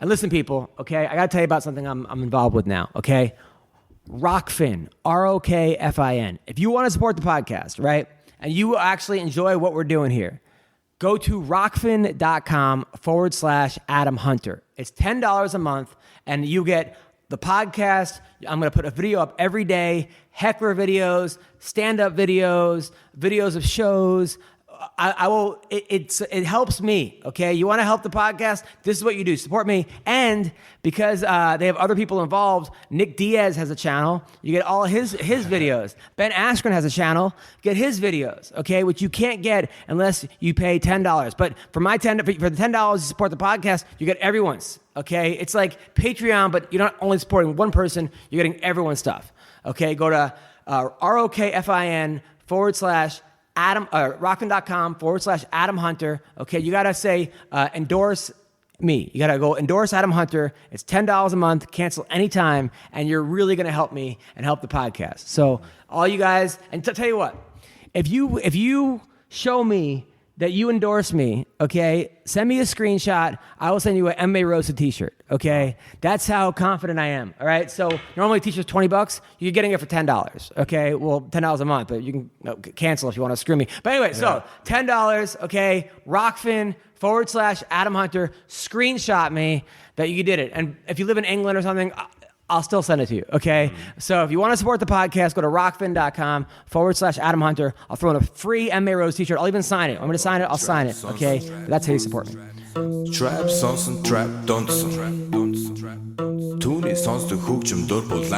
And listen, people, okay, I got to tell you about something I'm involved with now, okay? Rockfin, ROKFIN. If you want to support the podcast, right, and you actually enjoy what we're doing here, go to rockfin.com/Adam Hunter. It's $10 a month, and you get the podcast. I'm going to put a video up every day, heckler videos, stand-up videos, videos of shows. I will. It helps me. Okay, you want to help the podcast? This is what you do. Support me, and because they have other people involved, Nick Diaz has a channel. You get all his videos. Ben Askren has a channel. Get his videos. Okay, which you can't get unless you pay $10. But for the $10 you support the podcast, you get everyone's. Okay, it's like Patreon, but you're not only supporting one person. You're getting everyone's stuff. Okay, go to ROKFIN/ rockfin.com/Adam Hunter. Okay, you got to say endorse me. You got to go endorse Adam Hunter. It's $10 a month. Cancel anytime, and you're really going to help me and help the podcast. So all you guys, and tell you what, if you show me that you endorse me, okay, send me a screenshot. I will send you an MMA Roasted t-shirt, okay? That's how confident I am, all right? So normally t-shirt's $20. You're getting it for $10, okay? Well, $10 a month, but you can cancel if you want to screw me. But anyway, so $10, okay? Rockfin/Adam Hunter. Screenshot me that you did it. And if you live in England or something, I'll still send it to you, okay? So if you want to support the podcast, go to rockfin.com/Adam Hunter. I'll throw in a free MMA Rose t-shirt. I'll even sign it. I'm going to sign it. I'll sign it, okay? That's how you support me. Trap sonson trap donson Түүний сонсдог хөгжим дур булан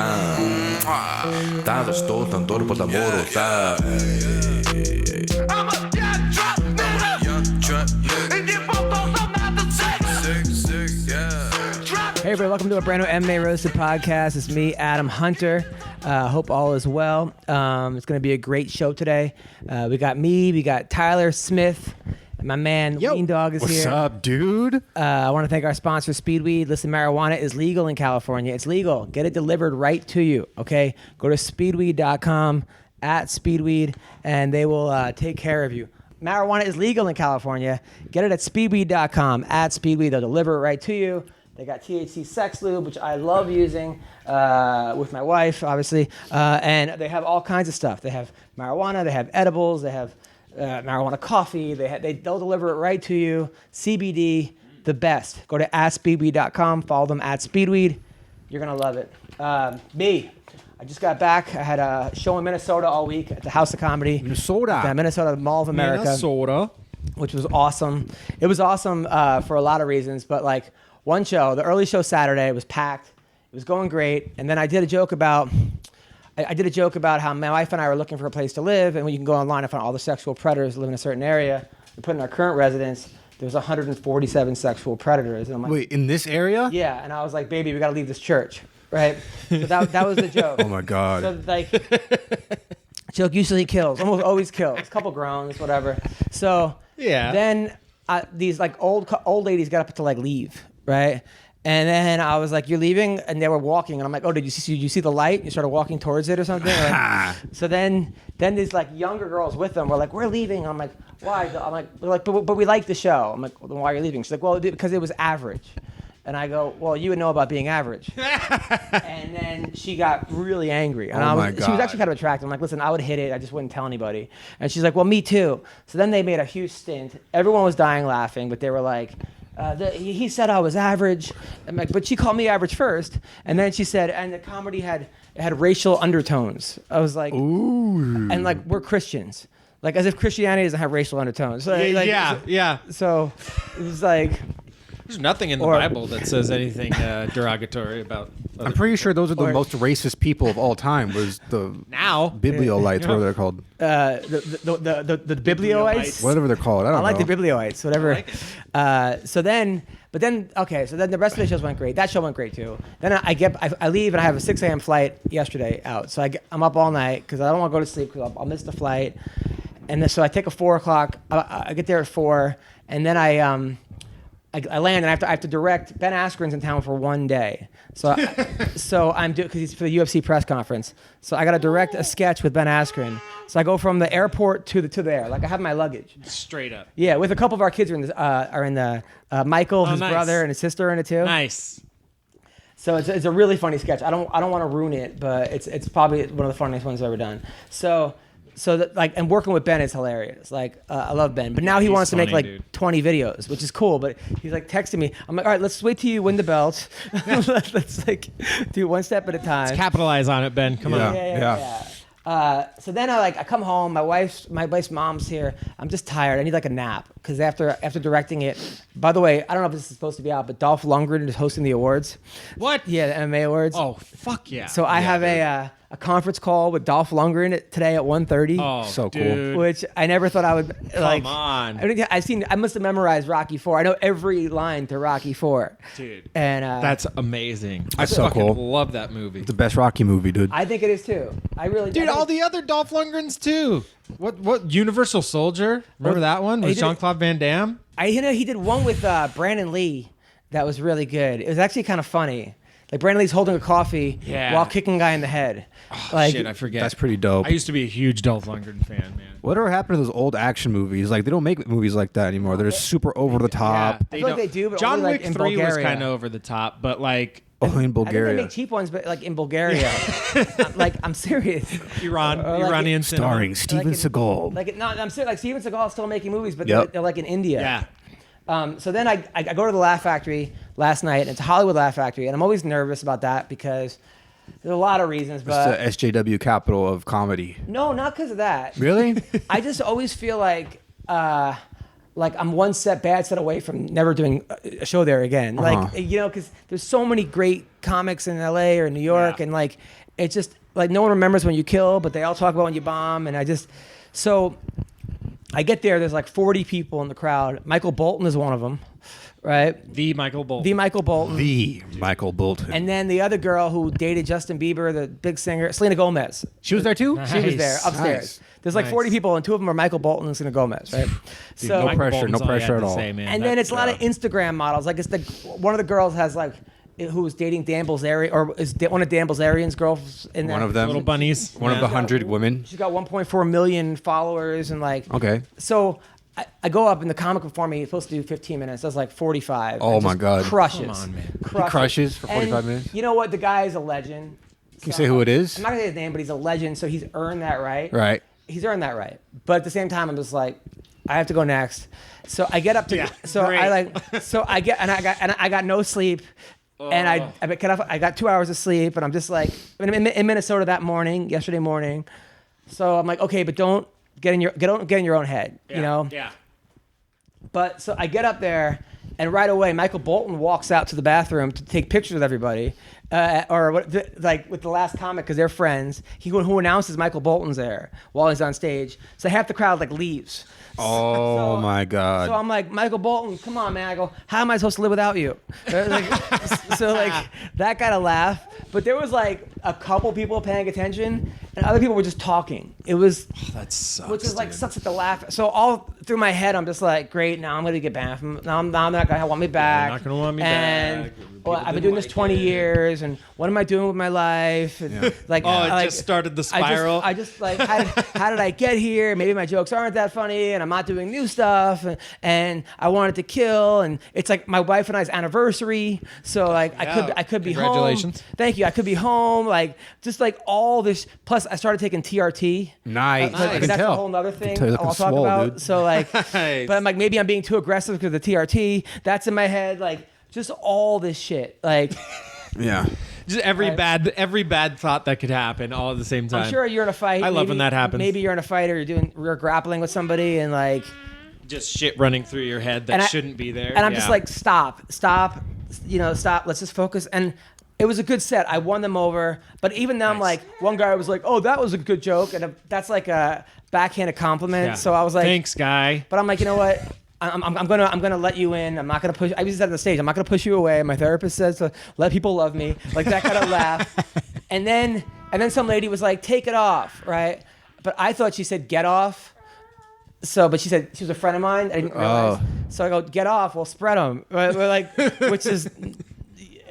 Даалж дуулан дур булан мууруулаа I'm a young trap nigga And you both don't know not the six Hey everybody, welcome to a brand new MMA Roasted Podcast. It's me, Adam Hunter. Hope all is well. It's going to be a great show today. We got me, we got Tyler Smith, and my man Weendawg is here. What's up, dude? I want to thank our sponsor, Speedweed. Listen, marijuana is legal in California. It's legal. Get it delivered right to you, okay? Go to speedweed.com, @Speedweed, and they will take care of you. Marijuana is legal in California. Get it at speedweed.com, @Speedweed. They'll deliver it right to you. They got THC sex lube, which I love using with my wife, obviously. And they have all kinds of stuff. They have marijuana, they have edibles, they have marijuana coffee. They'll deliver it right to you. CBD, the best. Go to @speedweed.com, follow them @Speedweed. You're going to love it. Me, I just got back. I had a show in Minnesota all week at the House of Comedy. Minnesota. Minnesota Mall of America. Minnesota. Which was awesome. It was awesome for a lot of reasons, but like, one show, the early show Saturday, was packed. It was going great. And then I did a joke about how my wife and I were looking for a place to live, and when you can go online and find all the sexual predators that live in a certain area. We put in our current residence, there was 147 sexual predators. And I'm like, wait, in this area? Yeah, and I was like, baby, we got to leave this church, right? So that was the joke. Oh my God. So like, joke usually kills, almost always kills. A couple groans, whatever. So yeah. Then these like old ladies got up to like leave. Right? And then I was like, you're leaving? And they were walking. And I'm like, oh, did you see the light? You started walking towards it or something? So then these like younger girls with them were like, we're leaving. I'm like, why? I'm like, but we like the show. I'm like, well, then why are you leaving? She's like, well, because it was average. And I go, well, you would know about being average. And then she got really angry. And she was actually kind of attractive. I'm like, listen, I would hit it. I just wouldn't tell anybody. And she's like, well, me too. So then they made a huge stint. Everyone was dying laughing, but they were like, he said I was average. I'm like, but she called me average first. And then she said, and the comedy had racial undertones. I was like, ooh. And like, we're Christians. Like, as if Christianity doesn't have racial undertones. So, yeah. So it was like... There's nothing in the Bible that says anything derogatory about... I'm pretty sure those are the most racist people of all time. Was the Bibliolites, whatever they're called. The Biblioites? Whatever they're called. I don't know. I like the Biblioites, whatever. So then the rest of the shows went great. That show went great too. Then I leave and I have a 6 a.m. flight yesterday out. So I'm up all night because I don't want to go to sleep because I'll miss the flight. And then, so I take a 4 o'clock. I get there at 4, and then I land and I have to direct. Ben Askren's in town for one day, so I'm doing because he's for the UFC press conference. So I got to direct a sketch with Ben Askren. So I go from the airport to there. Like I have my luggage Straight up. Yeah, with a couple of our kids are in the Michael, his nice. brother, and his sister are in it too. Nice. So it's a really funny sketch. I don't want to ruin it, but it's probably one of the funniest ones I've ever done. So that, like, and working with Ben is hilarious. Like I love Ben, but now he wants to make like 20 videos, which is cool. But he's like texting me. I'm like, all right, let's wait till you win the belt. let's like do one step at a time. Let's capitalize on it, Ben. Come on. Yeah. So then I come home. My wife's mom's here. I'm just tired. I need like a nap because after directing it. By the way, I don't know if this is supposed to be out, but Dolph Lundgren is hosting the awards. What? Yeah, the MMA awards. Oh, fuck yeah. So I have a conference call with Dolph Lundgren today at 1:30. Oh, so dude. cool. Which I never thought I would like. Come on. I must have memorized Rocky IV. I know every line to Rocky IV. Dude. And that's amazing. That's I so fucking cool. love that movie. The best Rocky movie, dude. I think it is too. I really Dude, all the other Dolph Lundgrens too. What Universal Soldier? Remember that one with Jean-Claude Van Damme? He did one with Brandon Lee that was really good. It was actually kind of funny. Like Brandon Lee's holding a coffee while kicking a guy in the head. Oh, shit, I forget. That's pretty dope. I used to be a huge Dolph Lundgren fan, man. Whatever happened to those old action movies? Like they don't make movies like that anymore. They're just super over the top. I feel like they do, but John only, Wick like, in 3 was Bulgaria. kind of over the top, but like Oh, in I Bulgaria. think they make cheap ones, but like in Bulgaria. I'm serious. Iranian cinema. Starring Steven Seagal. I'm serious. Like Steven Seagal is still making movies, but Yep. they're like in India. Yeah. So then I go to the Laugh Factory last night, and it's a Hollywood Laugh Factory, and I'm always nervous about that because there's a lot of reasons. But It's the SJW capital of comedy. no, not because of that. Really? I just always feel like I'm one bad set away from never doing a show there again. Like, because there's so many great comics in LA or New York, and like, it's just like no one remembers when you kill, but they all talk about when you bomb. And so I get there, there's like 40 people in the crowd. Michael Bolton is one of them, right? The Michael Bolton. The Michael Bolton. And then the other girl who dated Justin Bieber, the big singer, Selena Gomez. She was there too? She was there, upstairs. Nice. There's like 40 people, and two of them are Michael Bolton and Selena Gomez, right? Dude, no Michael pressure, Bolton's no pressure all at you all. had to say, man. And then it's a lot of Instagram models. Like one of the girls has like, who was dating Dan Bilzerian, or is one of Dan Bilzerian's girls in there. One of them. Little bunnies. One of the 100 women. She's got 1.4 million followers, and like. Okay. So I go up, and the comic before me is supposed to do 15 minutes. That's like 45. Oh And my just God. Crushes. Come on, man. He crushes for 45 And minutes? You know what? The guy is a legend. Can you say who it is? I'm not gonna say his name, but he's a legend, so he's earned that right. Right. He's earned that right. But at the same time, I'm just like, I have to go next. So I get up to I got no sleep. And I got 2 hours of sleep, and I'm just like in Minnesota that morning, yesterday morning. So I'm like, okay, but don't get in your own head, you know. Yeah. But so I get up there, and right away, Michael Bolton walks out to the bathroom to take pictures with everybody, with the last comic because they're friends. Who announces Michael Bolton's there while he's on stage. So half the crowd like leaves. Oh my God. So I'm like, Michael Bolton, come on, man. I go, how am I supposed to live without you? So that got a laugh. But there was like a couple people paying attention, and other people were just talking. It was That sucks. which is like sucks at the laugh. So all through my head, I'm just like, great. Now I'm gonna get back. Now I'm not gonna want me back. You're not gonna want me and, back. Well, I've been doing this 20 years, and what am I doing with my life? And Just started the spiral. I just like, how did I get here? Maybe my jokes aren't that funny, and I'm not doing new stuff, and I wanted to kill, and it's like my wife and I's anniversary, so like I could be home. Congratulations. Thank you. I could be home, like just like all this. Plus, I started taking TRT. Nice. I can That's tell. a whole other thing You're I'll looking talk swole, about. dude. So like, Nice. but I'm like, maybe I'm being too aggressive because of the TRT. That's in my head. Like, just all this shit. Like, Yeah. Just every bad thought that could happen all at the same time. I'm sure you're in a fight. I love when that happens. Maybe you're in a fight or you're grappling with somebody, and like, Just shit running through your head that shouldn't be there. and I'm just like, stop. Stop. Let's just focus. And it was a good set. I won them over. But even now, I'm like, one guy was like, oh, that was a good joke, and that's like a backhanded compliment. Yeah. So I was like, thanks, guy. But I'm like, you know what? I'm gonna let you in. I'm not gonna push. I just said on the stage, I'm not gonna push you away. My therapist says to let people love me, like that kind of laugh. And then some lady was like, take it off, right? But I thought she said get off. So, but she said she was a friend of mine. I didn't realize. So I go, get off. We'll spread them. We're like, which is,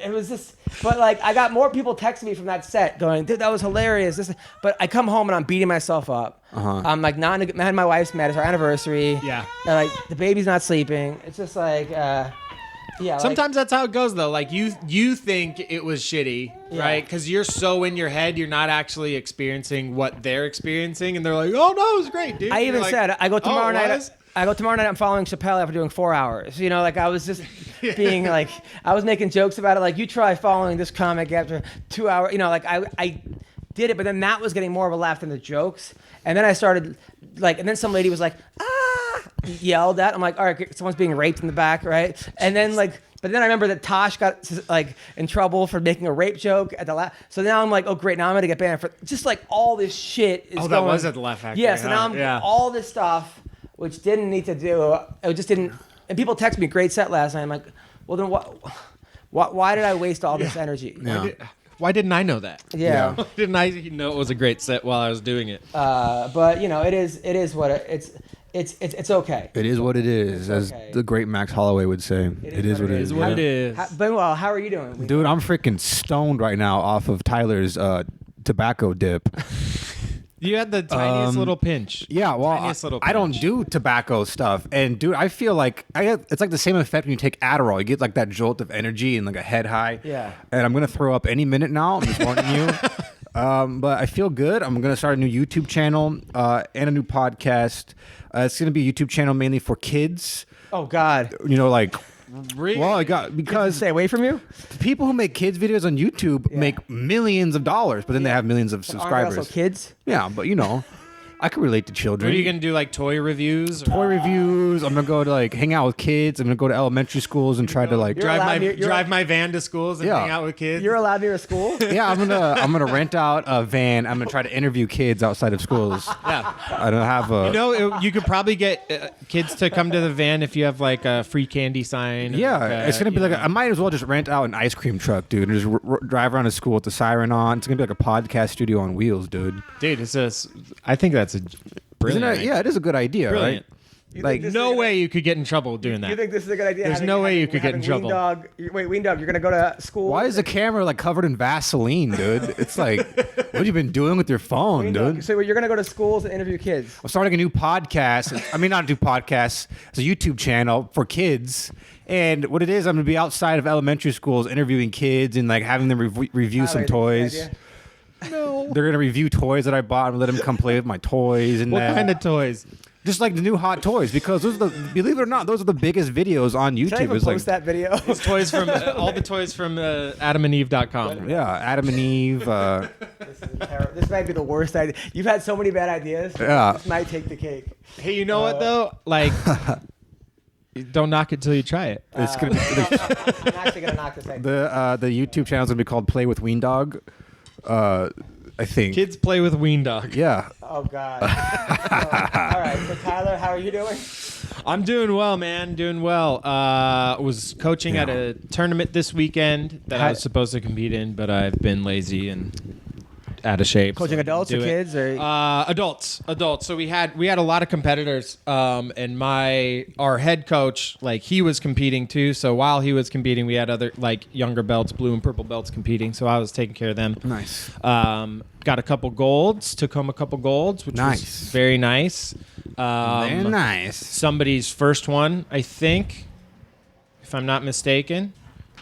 it was just. But like, I got more people texting me from that set, going, "Dude, that was hilarious." But I come home and I'm beating myself up. I'm like, not. I had my wife's mad. It's our anniversary. Yeah. And like, the baby's not sleeping. It's just like, yeah. Sometimes that's how it goes, though. Like you think it was shitty, right? Because you're so in your head, you're not actually experiencing what they're experiencing, and they're like, "Oh no, it was great, dude." I even said, I go tomorrow night. Was? I go tomorrow night. I'm following Chappelle after doing 4 hours. You know, like I was just being like, I was making jokes about it. Like, you try following this comic after 2 hours. You know, like I did it, but then that was getting more of a laugh than the jokes. And then I started like, and then some lady was like, yelled at. I'm like, all right, someone's being raped in the back, right? And then like, but then I remember that Tosh got like in trouble for making a rape joke at the last. So now I'm like, oh great, now I'm gonna get banned for just like all this shit is going. That was at the Laugh Factory. Yeah, so now I'm all this stuff which didn't need to do. It just didn't. And people text me, great set last night. I'm like, well then why did I waste all this energy? Yeah. Why didn't I know that? Yeah. Why didn't I know it was a great set while I was doing it? But you know, it is what it's okay. It is what it is, as the great Max Holloway would say. It is what it is. What it is. Well, how are you doing? Dude, I'm freaking stoned right now off of Tyler's tobacco dip. You had the tiniest little pinch. Yeah, well, I don't do tobacco stuff. And, dude, I feel like it's like the same effect when you take Adderall. You get like that jolt of energy and like a head high. Yeah. And I'm going to throw up any minute now. I'm just warning you. But I feel good. I'm going to start a new YouTube channel and a new podcast. It's going to be a YouTube channel mainly for kids. Oh, God. You know, like... Really? Well, I got because stay away from you. People who make kids videos on YouTube make millions of dollars, but then they have millions of subscribers. Also kids. Yeah, but you know, I can relate to children. What are you gonna do? Like toy reviews? Toy reviews. I'm gonna go to like hang out with kids. I'm gonna go to elementary schools and try to like drive my van to schools and hang out with kids. You're allowed near a school. Yeah, I'm gonna rent out a van. I'm gonna try to interview kids outside of schools. Yeah, I don't have a. You know, you could probably get kids to come to the van if you have like a free candy sign. Yeah, it's gonna be like I might as well just rent out an ice cream truck, dude, and just drive around to school with the siren on. It's gonna be like a podcast studio on wheels, dude. Dude, I think that's a brilliant. Isn't it? Yeah, it is a good idea, brilliant. Right? Like no way you could get in trouble doing that. You think this is a good idea? There's no way you could get in trouble. Weendawg, you're gonna go to school. Why is the camera like covered in Vaseline, dude? It's like, what have you been doing with your phone, dude? So you're gonna go to schools and interview kids. I'm starting a new podcast. I mean, not do podcasts. It's a YouTube channel for kids. And what it is, I'm gonna be outside of elementary schools interviewing kids and like having them review some toys. No. They're gonna review toys that I bought and let them come play with my toys. And what kind of toys? Just like the new hot toys, because those are believe it or not, those are the biggest videos on YouTube. Should I even post that video? It's toys from all the toys from AdamandEve.com. Yeah, Adam and Eve. This might be the worst idea. You've had so many bad ideas. Yeah. This might take the cake. Hey, you know what though? Like, don't knock it till you try it. It's gonna be, I'm actually gonna knock this out. the YouTube channel is gonna be called Play with Weendawg. I think kids play with Weendawg. Yeah. Oh God. All right. So Tyler, how are you doing? I'm doing well, man. Doing well. Was coaching at a tournament this weekend that I was supposed to compete in, but I've been lazy and out of shape. Coaching adults or kids or adults. So we had a lot of competitors, and our head coach, like, he was competing too. So while he was competing, we had other like younger belts, blue and purple belts competing. So I was taking care of them. Nice. Got a couple golds, took home a couple golds, which was very nice. Very nice. Somebody's first one, I think, if I'm not mistaken.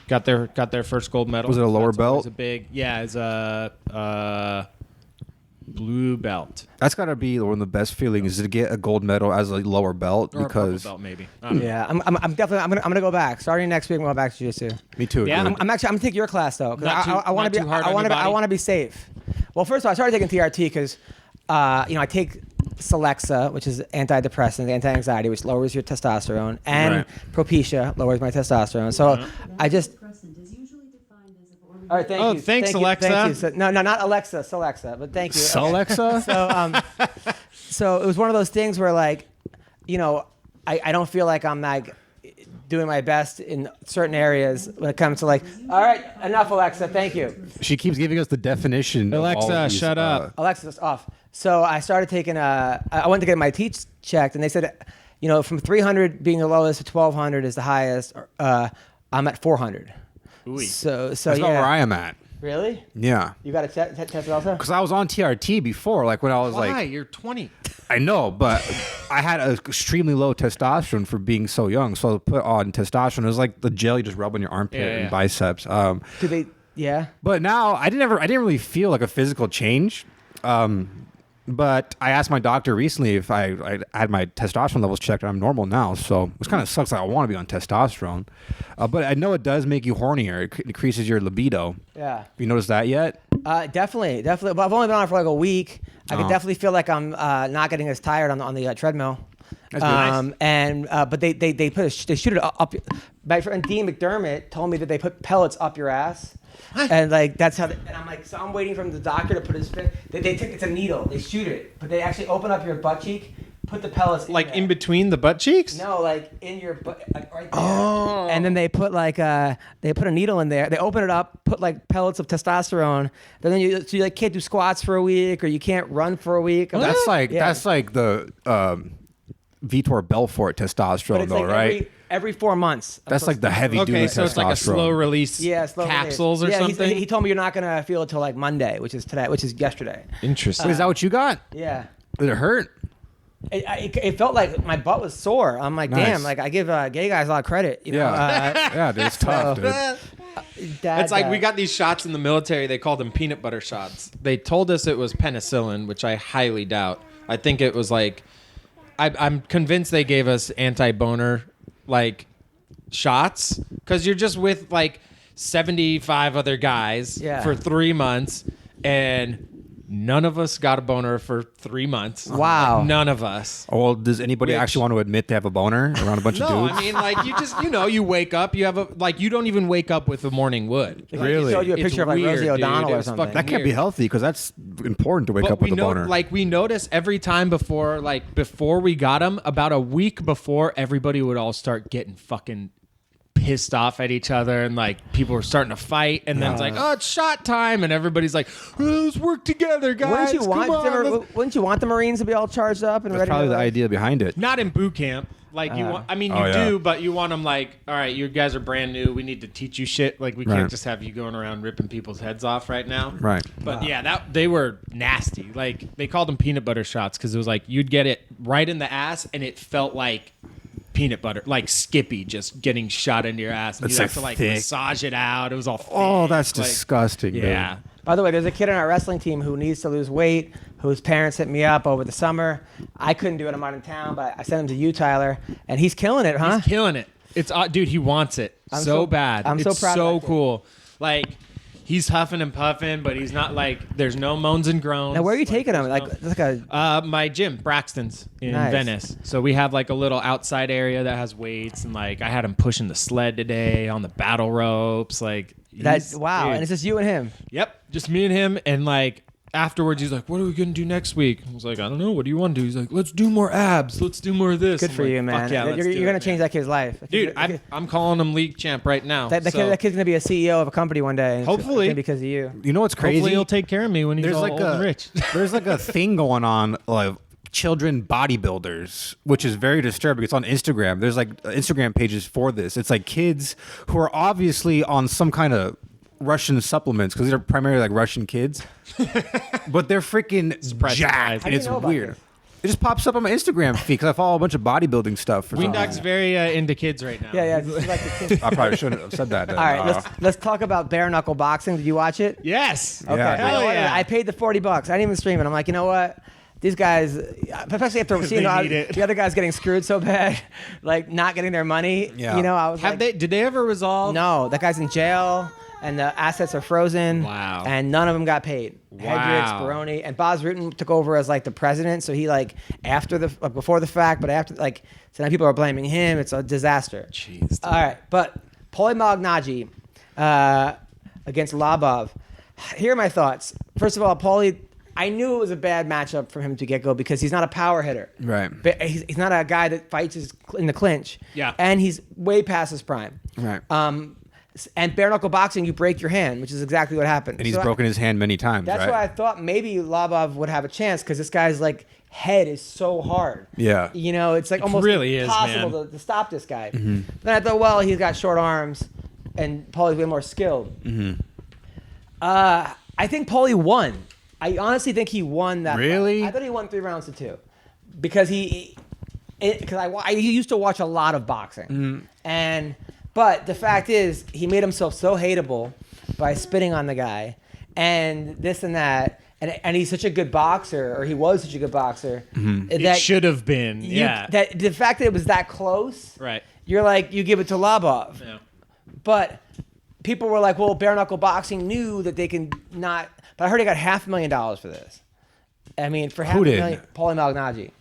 Got their first gold medal. Was it a lower belt? It's a blue belt. That's got to be one of the best feelings, is to get a gold medal as a lower belt, or because a purple belt maybe. Yeah, I'm definitely I'm gonna go back. Starting next week, I'm going back to jiu-jitsu. Me too. Yeah, I'm gonna take your class though. I want to be safe. Well, first of all, I started taking TRT because I take Celexa, which is antidepressant, anti-anxiety, which lowers your testosterone, and Propecia lowers my testosterone. So I just. All right, thank you. Thanks, thank Alexa. You, thank you. No, not Alexa, Celexa, but thank you. Celexa? So it was one of those things where, like, I don't feel like I'm like doing my best in certain areas when it comes to like, all right, enough, Alexa, thank you. She keeps giving us the definition. Alexa, shut up. Alexa's off. So I started taking I went to get my teeth checked, and they said, from 300 being the lowest to 1200 is the highest. I'm at 400. Ooh. So That's not where I am at. Really? Yeah. You got to test it also? Because I was on TRT before, like when I was Why? like, You're 20. I know, but I had an extremely low testosterone for being so young. So I put on testosterone. It was like the gel you just rub on your armpit and biceps. Do they? Yeah. But now I didn't really feel like a physical change. But I asked my doctor recently if I had my testosterone levels checked, and I'm normal now. So it kind of sucks. Like I want to be on testosterone, but I know it does make you hornier. It increases your libido. Yeah. Have you noticed that yet? Definitely. But I've only been on it for like a week. I can definitely feel like I'm not getting as tired on the treadmill. That's nice. And but they shoot it up. My friend Dean McDermott told me that they put pellets up your ass. And like that's how. And I'm like, so I'm waiting for the doctor to put his. It's a needle. They shoot it, but they actually open up your butt cheek, put the pellets in Like there. in between the butt cheeks? No, like in your butt, like right there. Oh. And then they put a needle in there. They open it up, put like pellets of testosterone. Then you like can't do squats for a week, or you can't run for a week. That's like the Vitor Belfort testosterone, though, like right? Every 4 months. That's like the heavy duty testosterone. Okay, so it's like a slow release capsules or something? He told me you're not going to feel it till like Monday, which is yesterday. Interesting. Is that what you got? Yeah. Did it hurt? It felt like my butt was sore. I'm like, Nice. damn, like I give gay guys a lot of credit. You know? Yeah, dude, it's tough, dude. It's like we got these shots in the military. They called them peanut butter shots. They told us it was penicillin, which I highly doubt. I think it was like, I'm convinced they gave us anti-boner like shots because you're just with like 75 other guys for 3 months, and none of us got a boner for 3 months. Wow. Like, none of us. Oh, well, does anybody actually want to admit they have a boner around a bunch of No, dudes? I mean, like, you just, you wake up, you have you don't even wake up with the morning wood. Like Really? He showed you a It's picture of like weird, Rosie dude. O'Donnell It or was something. fucking That can't be weird. healthy because that's important to wake up with a boner. We notice every time before we got them, about a week before, everybody would all start getting fucking pissed off at each other, and like people were starting to fight, and then it's like, oh, it's shot time, and everybody's like, oh, let's work together, guys. Wouldn't you want the Marines to be all charged up and That's ready? probably to the idea behind it. Not in boot camp. Like you want, I mean, you do, but you want them like, all right, you guys are brand new. We need to teach you shit. Like we can't just have you going around ripping people's heads off right now. Right. But they were nasty. Like they called them peanut butter shots because it was like you'd get it right in the ass, and it felt like peanut butter, like Skippy just getting shot into your ass. And It's you like have to like thick. massage it out. It was all thick. Oh, that's like, disgusting. Yeah. Dude. By the way, there's a kid on our wrestling team who needs to lose weight, whose parents hit me up over the summer. I couldn't do it. I'm out in town, but I sent him to you, Tyler, and he's killing it, huh? He's killing it. It's dude, he wants it so bad. I'm it's so proud of so that kid. cool. Like he's huffing and puffing, but he's not like there's no moans and groans. Now, where are you taking him? Like, there's it's like a my gym, Braxton's in Nice. Venice. So we have like a little outside area that has weights, and like I had him pushing the sled today on the battle ropes. Like that's wow. dude. And it's just you and him. Yep, just me and him. And like afterwards, he's like, "What are we gonna do next week?" I was like, "I don't know. What do you want to do?" He's like, "Let's do more abs. Let's do more of this." Good I'm for like, you, man. Fuck yeah, let's you're do gonna it, change man. that kid's life, Dude, I'm calling him league champ right now. That kid's gonna be a CEO of a company one day. and it's Hopefully. gonna be because of you. You know what's crazy? Hopefully he'll take care of me when he's all old and rich. There's like a thing going on like children bodybuilders, which is very disturbing. It's on Instagram. There's like Instagram pages for this. It's like kids who are obviously on some kind of Russian supplements because they're primarily like Russian kids, but they're freaking jacked, How and do you it's know about weird. this? It just pops up on my Instagram feed because I follow a bunch of bodybuilding stuff. Weendawg's very into kids right now. Yeah. It's like the kid. I probably shouldn't have said that. Then. All right, let's talk about bare knuckle boxing. Did you watch it? Yes. Okay. Yeah, Hell yeah. I paid the $40. I didn't even stream it. I'm like, you know what? These guys, especially after seeing need it. the other guys getting screwed so bad, like not getting their money. Yeah. You know, I was like, Did they ever resolve? no, that guy's in jail, and the assets are frozen. Wow. And none of them got paid. Hedrick, Speroni, and Boz Rutan took over as like the president. So he like before the fact, but after like, so now people are blaming him. It's a disaster. Jeez. Dude. All right, but Paulie Malignaggi against Labov. Here are my thoughts. First of all, Paulie, I knew it was a bad matchup for him to get go because he's not a power hitter. Right. But he's not a guy that fights in the clinch. Yeah. And he's way past his prime. Right. And bare knuckle boxing, you break your hand, which is exactly what happened. And he's broken his hand many times. That's right? why I thought maybe Labov would have a chance because this guy's like head is so hard. Yeah. You know, it's like almost really is, impossible to stop this guy. Then I thought, well, he's got short arms, and Paulie's way more skilled. I think Paulie won. I honestly think he won that. Really? Fight. I thought he won 3 rounds to 2 because I used to watch a lot of boxing, but the fact is he made himself so hateable by spitting on the guy and this and that. And he's such a good boxer, or he was such a good boxer. It should have been. That the fact that it was that close, Right. You're like, you give it to Labov. Yeah. But people were like, well, bare knuckle boxing knew that they can not. But I heard he got $500,000 for this. I mean, for Who did? $500,000, Paulie Malignaggi.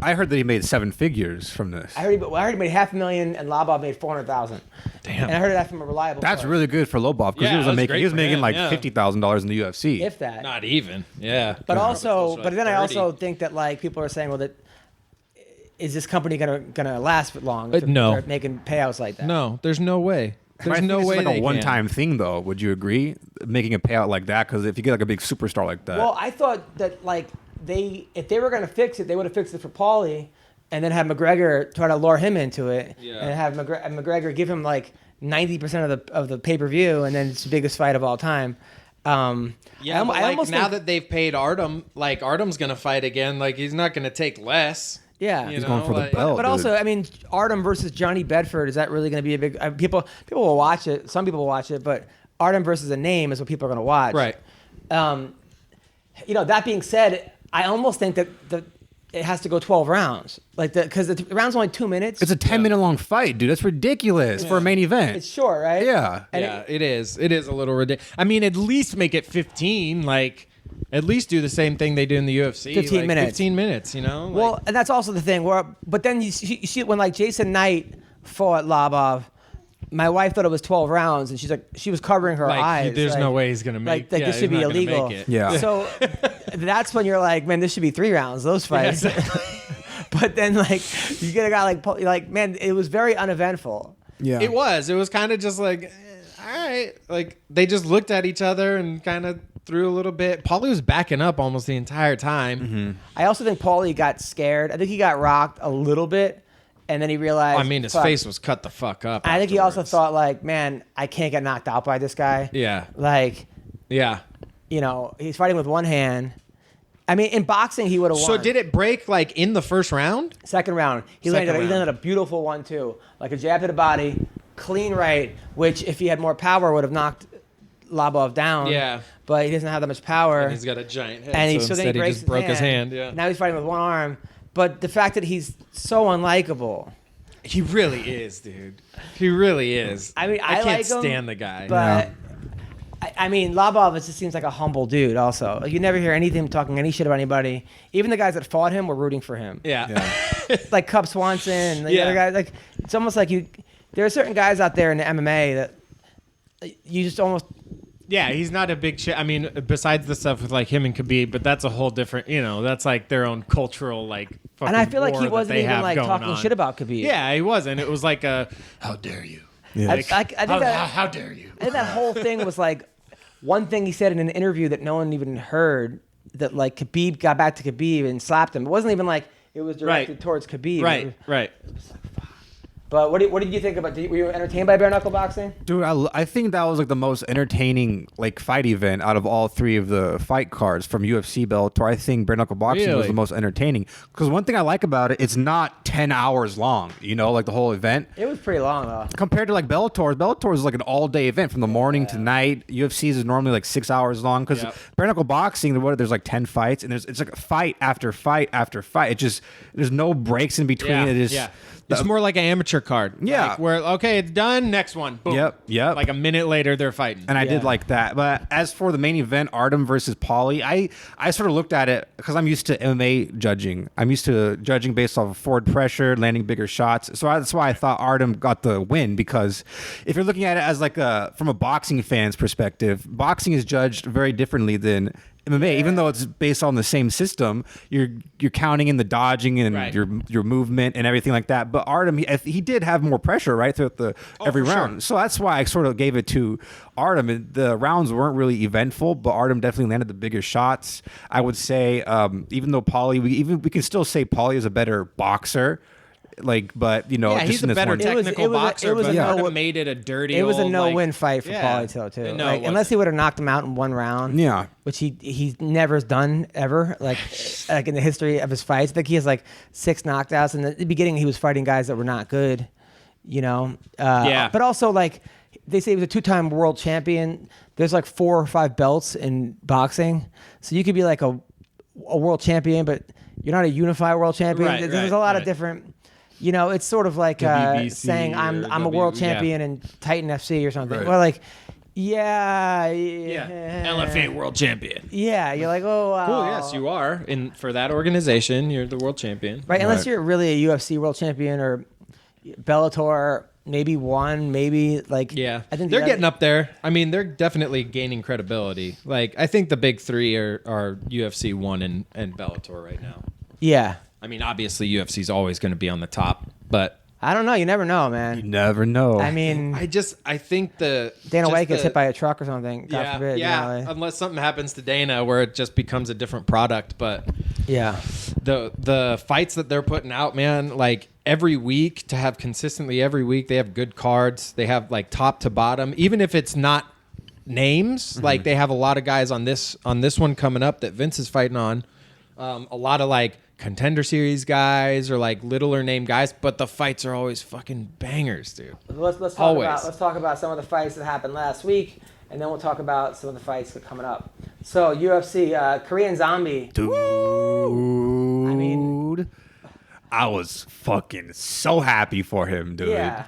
I heard that he made 7 figures from this. I heard he made $500,000 and Labov made $400,000. Damn. And I heard that from a reliable. That's source. really good for Lobov because Yeah, that was he great was for making him, like yeah. $50,000 in the UFC. If that. Not even. Yeah. But Close to but then I 30. also think that like people are saying, well, that is this company gonna last long? No. Start making payouts like that. No, there's no way. I There's think no this way is like they a one-time thing, though. Would you agree? Making a payout like that, because if you get like a big superstar like that, Well, I thought that like if they were gonna fix it, they would have fixed it for Paulie, and then have McGregor try to lure him into it, Yeah. and have McGregor give him like 90% of the pay-per-view, and then it's the biggest fight of all time. Yeah, but I like almost now think- that they've paid Artem, like Artem's gonna fight again. Like he's not gonna take less. Yeah. You he's know, going for the like- belt. But dude. also, I mean, Artem versus Johnny Bedford, is that really going to be a big... people will watch it. Some people will watch it, but Artem versus a name is what people are going to watch. Right. That being said, I almost think that it has to go 12 rounds. Because the round's only 2 minutes. it's a 10-minute long fight, dude. That's ridiculous for a main event. It's short, right? Yeah. And Yeah, it is. It is a little ridiculous. I mean, at least make it 15. Like, at least do the same thing they do in the UFC. 15 like, minutes. 15 minutes. You know. Like, Well, and that's also the thing. But then you see when like Jason Knight fought Labov, my wife thought it was 12 rounds, and she was covering her like, eyes. there's like- no way he's gonna make. Like yeah, this should he's be not gonna illegal. make it. Yeah. So that's when you're like, man, this should be 3 rounds. Those fights. But then like you get a guy like man, it was very uneventful. Yeah. It was. It was kind of just like, all right. Like they just looked at each other and kind of threw a little bit. Paulie was backing up almost the entire time. I also think Paulie got scared. I think he got rocked a little bit, and then he realized. I mean, his fuck. face was cut the fuck up. I think he also afterwards. thought like, man, I can't get knocked out by this guy. Yeah. Like, Yeah. he's fighting with one hand. I mean, in boxing, he would have won. So did it break like in the first round? Second round, he Second landed round. a beautiful one too, like a jab to the body, clean right. Which, if he had more power, would have knocked Labov down. Yeah. But he doesn't have that much power. And he's got a giant head. And so then he instead breaks just broke his hand. Yeah. Now he's fighting with one arm. But the fact that he's so unlikable. He really is, dude. He really is. I mean, I can't like him, stand the guy. But I mean, Labov just seems like a humble dude. Also, like, you never hear anything talking any shit about anybody. Even the guys that fought him were rooting for him. yeah. Like Cub Swanson, and the Yeah. other guys. Like it's almost like you. There are certain guys out there in the MMA that you just almost. Yeah, he's not a big shit. I mean, besides the stuff with like him and Khabib, but that's a whole different. That's like their own cultural like. Fucking And I feel like war he that wasn't they even have like going talking on. shit about Khabib. Yeah, he wasn't. It was like a how dare you? Yeah. I think that. How dare you? I think that whole thing was like one thing he said in an interview that no one even heard, that like Khabib got back to Khabib and slapped him. It wasn't even like it was directed Right. towards Khabib. Right, right. But what did you think about? Were you entertained by bare knuckle boxing? Dude, I think that was like the most entertaining like fight event out of all 3 of the fight cards from UFC, Bellator. I think bare knuckle boxing was Really? the most entertaining because one thing I like about it, it's not 10 hours long. Like the whole event. It was pretty long though. Compared to like Bellator is like an all-day event from the morning to night. UFC's is normally like 6 hours long because Yep. bare knuckle boxing, there's like 10 fights and it's like fight after fight after fight. It just there's no breaks in between. Yeah, It is yeah. It's more like an amateur card. Yeah. Like, where okay, it's done. Next one. Boom. Yep. Like a minute later, they're fighting. And I did like that. But as for the main event, Artem versus Paulie, I sort of looked at it because I'm used to MMA judging. I'm used to judging based off of forward pressure, landing bigger shots. So that's why I thought Artem got the win, because if you're looking at it as like from a boxing fan's perspective, boxing is judged very differently than MMA, even though it's based on the same system. You're counting in the dodging and Right. your movement and everything like that. But Artem, he did have more pressure right throughout every round. Sure. So that's why I sort of gave it to Artem. And the rounds weren't really eventful, but Artem definitely landed the bigger shots. I would say, even though Paulie, we can still say Paulie is a better boxer. But Yeah, just he's in a this better one. technical boxer. it was but a Artem no- made it a dirty. It was a old, no-win fight for Paulie too. No, Like, it unless he wasn't. would have knocked him out in one round. Yeah. Which he never has done ever. Like in the history of his fights, I think he has like 6 knockouts. In the beginning, he was fighting guys that were not good. Yeah. But also, like, they say he was a 2-time world champion. There's like 4 or 5 belts in boxing, so you could be like a world champion, but you're not a unified world champion. Right, There's a lot of right. different. It's sort of like WBC saying I'm or a world yeah. champion in Titan FC or something. Right. Well, like, yeah, LFA world champion. yeah. You're like, oh, wow. Cool. Yes, you are. And for that organization, you're the world champion. Right, unless Right. you're really a UFC world champion or Bellator, maybe one, maybe like. Yeah, I think they're the getting other- up there. I mean, they're definitely gaining credibility. Like, I think the big 3 are UFC 1 and Bellator right now. Yeah, I mean, obviously UFC's always going to be on the top, but I don't know. You never know, You man. never know. I mean, I think Dana just White gets the- hit by a truck or something. God Yeah, forbid. yeah. Like- Unless something happens to Dana where it just becomes a different product, but yeah. the fights that they're putting out, man, like every week to have consistently every week, they have good cards. They have like top to bottom, even if it's not names. Like they have a lot of guys on this one coming up that Vince is fighting on. A lot of like contender series guys or like littler name guys, but the fights are always fucking bangers, dude. Let's talk Always. let's talk about some of the fights that happened last week, and then we'll talk about some of the fights that are coming up. So UFC, Korean Zombie. Dude. I mean- I was fucking so happy for him, dude. Yeah.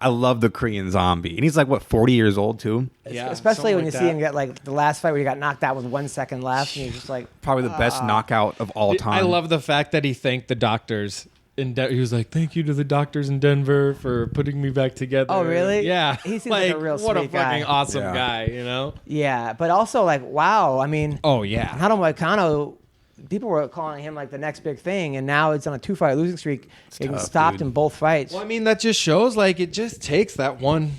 I love the Korean Zombie. And he's like, 40 years old, too? Yeah, Especially something when you like see that. him get like the last fight where he got knocked out with 1 second left, and he's just like, Probably the best knockout of all time. I love the fact that he thanked the doctors. He was like, "Thank you to the doctors in Denver for putting me back together." Oh, really? Yeah. He seems like a real what a sweet guy. fucking awesome Yeah. guy, you know? yeah. But also like, wow. I mean, Oh yeah. Hanato Moicano, people were calling him like the next big thing, and now it's on a 2-fight losing streak. Getting tough, stopped dude. in both fights. Well, I mean, that just shows like it just takes that one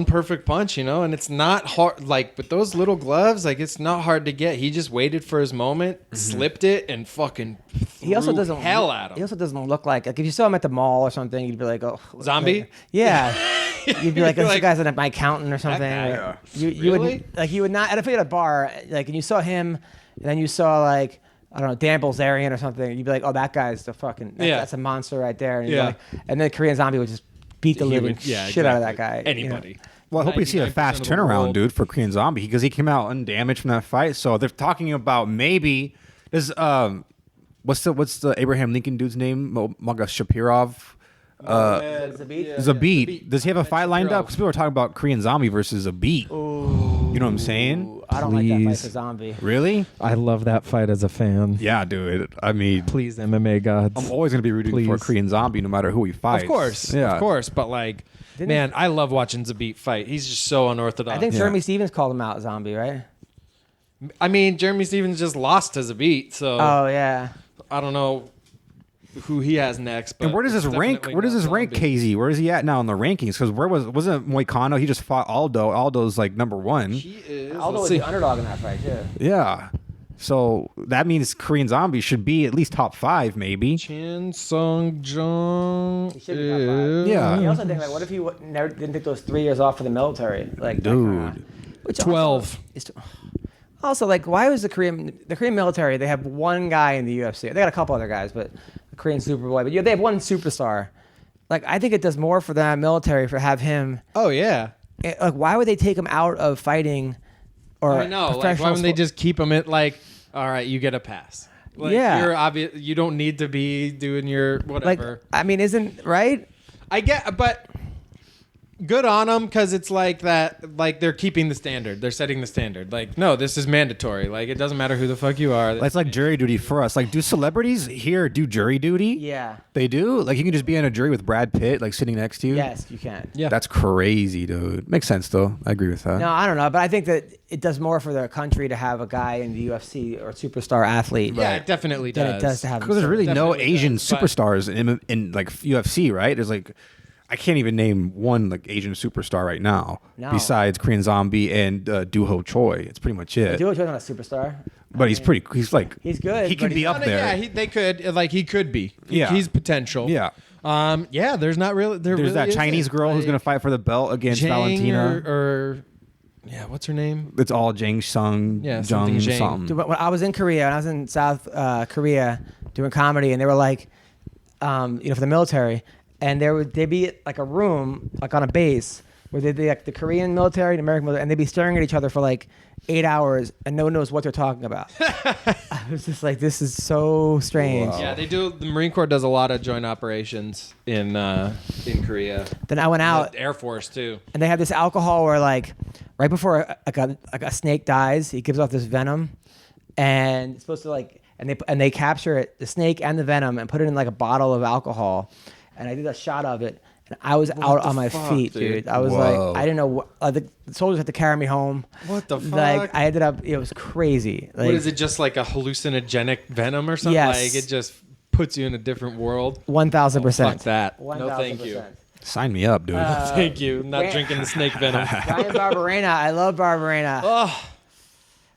perfect punch, you know, and it's not hard. Like with those little gloves, like it's not hard to get. He just waited for his moment, slipped it, and fucking He also threw doesn't hell at him. He also doesn't look like if you saw him at the mall or something, you'd be like, oh, Zombie? like- yeah. You'd be like, this Like, guy's my accountant or something. guy, Like, yeah. You Really? would like you would not. And if you at a bar, like, and you saw him, and then you saw like, I don't know, Dan Bilzerian or something, you'd be like, oh, that guy's the fucking that's a monster right there. And, you'd be Yeah. like, and then Korean Zombie would just beat the He living would- yeah, shit out of that exactly. guy. Anybody. Well, I hope we see a 99% fast of the turnaround, world. dude, for Korean Zombie because he came out undamaged from that fight. So they're talking about maybe there's what's the Abraham Lincoln dude's name? Maga Shapirov. Zabit? Zabit. Does he have a fight lined up? Because people were talking about Korean Zombie versus Zabit. You know what I'm saying? I don't like that fight Please. for Zombie. Really? I love that fight as a fan. Yeah, dude. I mean, Please, MMA gods. I'm always gonna be rooting for Please. Korean Zombie no matter who he fights. Of course, Yeah. of course. But like, man, I love watching Zabit fight. He's just so unorthodox. I think Yeah. Jeremy Stevens called him out, Zombie, right? I mean, Jeremy Stevens just lost to Zabit, so Oh yeah. I don't know who he has next. But And where does this it's rank? definitely Where does not this rank Zombie. KZ? Where is he at now in the rankings? Because wasn't Moicano? He just fought Aldo. Aldo's like number 1. He is. Aldo let's was see. the underdog in that fight too. Yeah. So that means Korean Zombie should be at least top 5, maybe. Chin Sung Jung. He should be top 5. Yeah. I also think like, what if he never didn't take those 3 years off for the military? Like, that Dude. kinda- which 12. Also, like, why was the Korean military? They have one guy in the UFC. They got a couple other guys, but the Korean Superboy. But they have one superstar. Like, I think it does more for the military for have him. Oh yeah. Like, why would they take him out of fighting? Or I know. Like, professional why wouldn't they sport? just keep him at like? All right, you get a pass. Like, Yeah. You're obvious. You don't need to be doing your Like, whatever. I mean, isn't right? I get, but good on them because it's like that. Like they're keeping the standard. They're setting the standard. Like, no, this is mandatory. Like, it doesn't matter who the fuck you are. That's like jury duty for us. Like, do celebrities here do jury duty? Yeah. They do? Like, you can just be on a jury with Brad Pitt, like, sitting next to you? Yes, you can. Yeah. That's crazy, dude. Makes sense, though. I agree with that. No, I don't know, but I think that it does more for the country to have a guy in the UFC or a superstar athlete. Yeah, it definitely does. Than it does to have. Because there's really no Definitely Asian does, but- superstars in like UFC, right? There's like, I can't even name one like Asian superstar right now besides Korean Zombie and Doo-Ho Choi. It's pretty much it. Doo-Ho Choi's not a superstar. But he's pretty. He's like He's good, He can but be he's up not- there. Yeah, they could. Like, he could be. Yeah. He's potential. Yeah. Yeah, there's not really. There's There's that Chinese girl who's gonna fight for the belt against Valentina. Or yeah, what's her name? It's all Jang Sung, Yeah, something Jung Jang. something. Dude, when I was in Korea, and I was in South Korea doing comedy, and they were like, for the military, and they'd be like a room, like on a base, where they'd be like the Korean military and American military, and they'd be staring at each other for like 8 hours, and no one knows what they're talking about. I was just like, this is so strange. Wow. Yeah, they do. The Marine Corps does a lot of joint operations in Korea. Then I went out, The Air Force too. and they have this alcohol where like right before a snake dies, he gives off this venom, and it's supposed to like, and they capture it, the snake and the venom, and put it in like a bottle of alcohol, and I did a shot of it, and I was out on my feet, dude. I was Whoa. like, I didn't know what, the soldiers had to carry me home. What the Like fuck? I ended up, it was crazy. Like, What is it? Just like a hallucinogenic venom or something? Yes. Like it just puts you in a different world. 1,000%. Fuck that. No, thank you. 1000%. Sign me up, dude. Thank you. I'm not Wait. drinking the snake venom. Ryan Barberena, I love Barberena. Oh,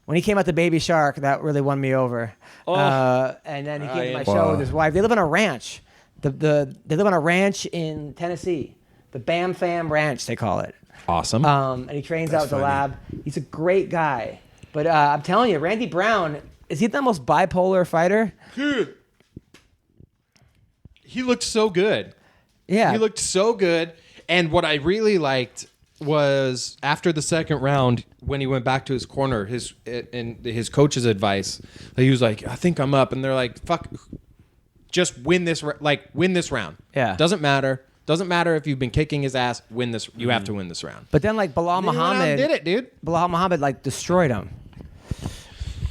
When he came out to Baby Shark, that really won me over. Oh. And then he came to my Ryan. show Wow. with his wife. They live on a ranch. They live on a ranch in Tennessee. The Bam Fam Ranch, they call it. awesome. And he trains out at the funny. lab. He's a great guy. But I'm telling you, Randy Brown, is he the most bipolar fighter? Dude, he looked so good. Yeah. He looked so good. And what I really liked was after the second round, when he went back to his corner, his coach's advice, he was like, "I think I'm up," and they're like, "Fuck, just win this. Win this round. Yeah. Doesn't matter. Doesn't matter if you've been kicking his ass. Win this. You have to win this round." But then, like, Bilal And he went out and Muhammad did it, dude. Bilal Muhammad, like, destroyed him.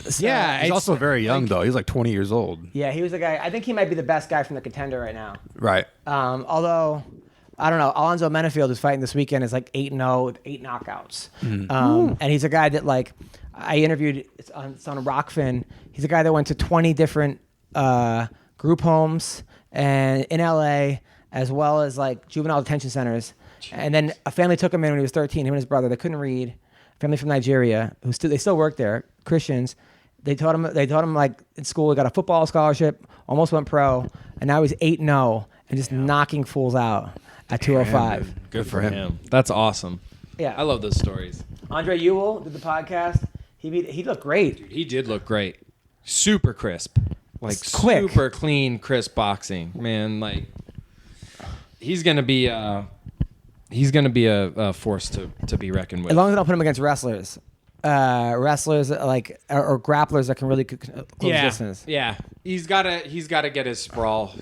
So- Yeah, He's it's also very young, though. He's like 20 years old. Yeah, he was the guy. I think he might be the best guy from the Contender right now. Right. Although, I don't know. Alonzo Menafield is fighting this weekend. Is like 8-0 with 8 knockouts. And he's a guy that like I interviewed. It's on Rockfin. He's a guy that went to 20 different group homes and in LA, as well as like juvenile detention centers. And then a family took him in when he was 13. Him and his brother. They couldn't read. Family from Nigeria they still work there. Christians. They taught him like in school. He got a football scholarship. Almost went pro, and now he's 8-0 and just knocking fools out at 205. Good for him. That's awesome. Yeah. I love those stories. Andre Ewell did the podcast. He looked great. He did look great. Super crisp. Like Quick. super clean, crisp boxing. Man, like he's gonna be a force to be reckoned with. As long as I don't put him against wrestlers. Wrestlers like or grapplers that can really close distance. Yeah. He's gotta get his sprawl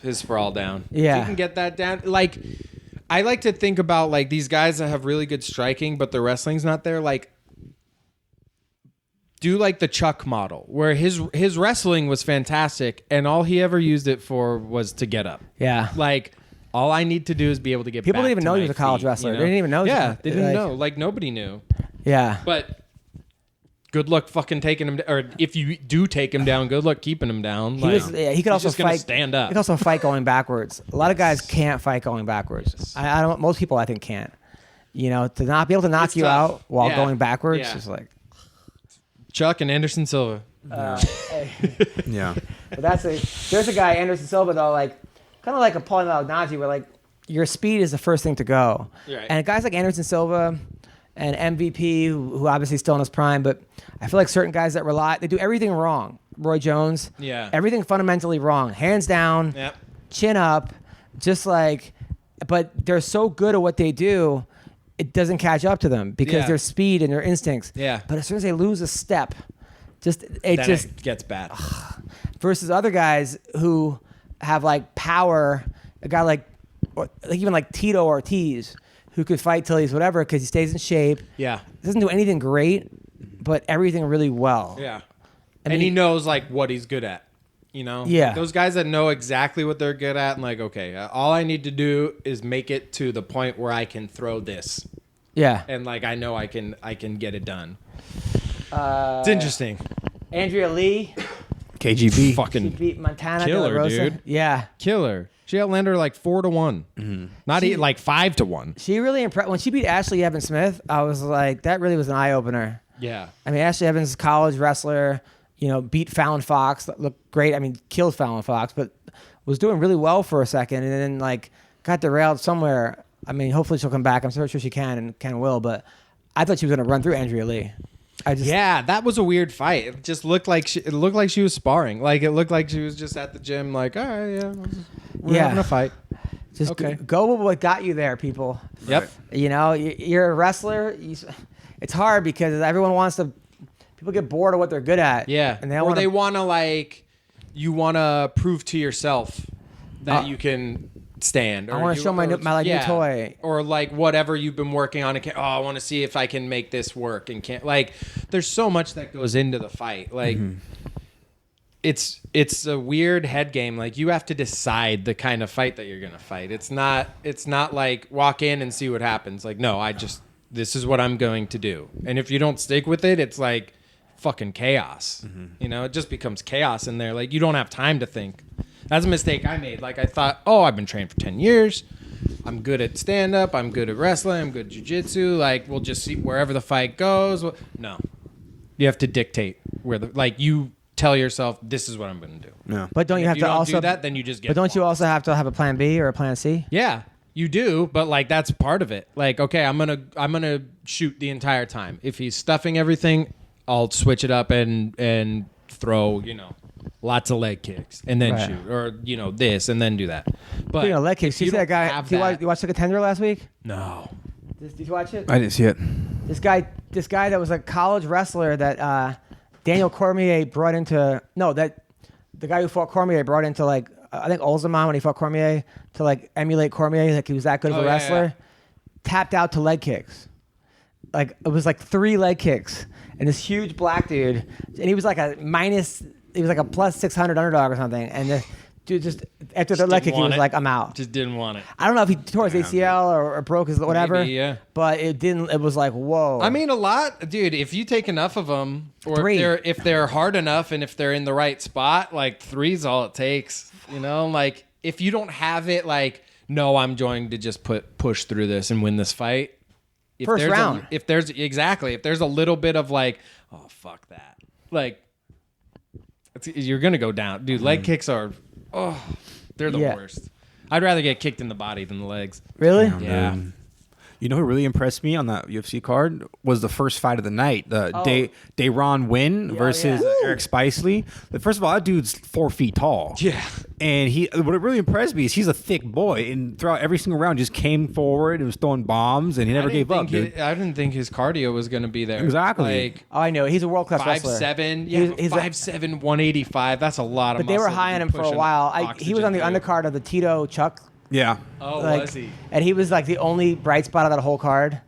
down. Yeah. If he can get that down. Like I like to think about like these guys that have really good striking, but their wrestling's not there. Like do like the Chuck model, where his wrestling was fantastic, and all he ever used it for was to get up. Yeah. Like all I need to do is be able to get. People back didn't even to know he my was a college feet, wrestler. you They didn't even know. Yeah, they didn't like- know. Like nobody knew. Yeah. But good luck fucking taking him. Or if you do take him down, good luck keeping him down. He could also just gonna fight. stand He up. could also fight going backwards. A lot of guys can't fight going backwards. I don't. Most people I think can't. You know, to not be able to knock It's you tough. out while Yeah. going backwards Yeah. is like. Chuck and Anderson Silva. Yeah. But there's a guy, Anderson Silva, though, like kind of like a Paul Malignaggi, where like your speed is the first thing to go. Right. And guys like Anderson Silva and MVP, who obviously is still in his prime, but I feel like certain guys that they do everything wrong. Roy Jones, Yeah. everything fundamentally wrong, hands down, Yep. chin up, just like. But they're so good at what they do, it doesn't catch up to them because Yeah. their speed and their instincts. Yeah. But as soon as they lose a step, Then it gets bad. versus other guys who have like power. A guy like even like Tito Ortiz, who could fight till he's whatever because he stays in shape. Yeah. Doesn't do anything great, but everything really well. Yeah. I And mean, he knows like what he's good at. You know? Yeah. Like, those guys that know exactly what they're good at and like, okay, all I need to do is make it to the point where I can throw this. Yeah. And like I know I can get it done. It's interesting. Andrea Lee, KGB. she Fucking beat Montana killer, De La Rosa. dude. Yeah. killer. She outlanded her like 4-1. Not like 5-1. She really impressed. When she beat Ashley Evans Smith, I was like, that really was an eye opener. Yeah. I mean, Ashley Evans is a college wrestler, beat Fallon Fox, looked great. I mean, killed Fallon Fox, but was doing really well for a second and then like got derailed somewhere. I mean, hopefully she'll come back. I'm sure she can and can will, but I thought she was going to run through Andrea Lee. Yeah, that was a weird fight. It just looked like she was sparring. Like it looked like she was just at the gym like, all right, yeah, we're having a fight. Just Okay. go with what got you there, people. Yep. You're a wrestler. It's hard because everyone wants to. People get bored of what they're good at. Yeah. and they want to like, you want to prove to yourself that you can stand. I want to show my new toy. Or like whatever you've been working on. I want to see if I can make this work and can't. Like, there's so much that goes into the fight. Like, it's a weird head game. Like, you have to decide the kind of fight that you're gonna fight. It's not like walk in and see what happens. Like, no, this is what I'm going to do. And if you don't stick with it, it's like fucking chaos. It just becomes chaos in there. Like, you don't have time to think. That's a mistake I made. Like, I thought, I've been trained for 10 years. I'm good at stand-up. I'm good at wrestling. I'm good at jiu-jitsu. Like, we'll just see wherever the fight goes. No. You have to dictate you tell yourself, this is what I'm going to do. No. But don't you have If you to don't also do that, then you just get But don't you lost. also have to have a plan B or a plan C? Yeah, you do, but like that's part of it. Like, okay, I'm gonna shoot the entire time. If he's stuffing everything, I'll switch it up and throw, lots of leg kicks and then Right. shoot, or this and then do that. But Leg kicks. You see that guy? You watched The Contender last week? No. Did you watch it? I didn't see it. This guy that was a college wrestler that Daniel Cormier brought into the guy who fought Cormier brought into like I think Olzamon when he fought Cormier to like emulate Cormier, like he was that good of a wrestler. Yeah. Tapped out to leg kicks. Like it was like 3 leg kicks and this huge black dude, and he was like a plus 600 underdog or something, and the dude just after the leg kick he was like, I'm out. Just didn't want it. I don't know if he tore his ACL or broke his whatever. Maybe, yeah. But it didn't. It was like, whoa. I mean, a lot, dude. If you take enough of them, or 3. if they're hard enough, and if they're in the right spot, like 3's all it takes. Like if you don't have it, like no, I'm going to just push through this and win this fight. First round. If there's a little bit of like, oh fuck that, like you're gonna go down, dude. Leg kicks are, they're the worst. I'd rather get kicked in the body than the legs. Really? Yeah. You know who really impressed me on that UFC card was the first fight of the night, the Dayron Wynn versus Eric Spicely. But first of all, that dude's 4 feet tall. Yeah. And what really impressed me is he's a thick boy, and throughout every single round, just came forward and was throwing bombs, and he never gave up. Dude. I didn't think his cardio was going to be there. Exactly. Like, Oh, I know. He's a world class wrestler. 5'7", yeah, He's 5'7", 185. That's a lot of But they were muscle high to on be him for a pushing while. He was on the oxygen undercard of the Tito Chuck. Yeah. through. Oh, Like, was he? And he was like the only bright spot of that whole card.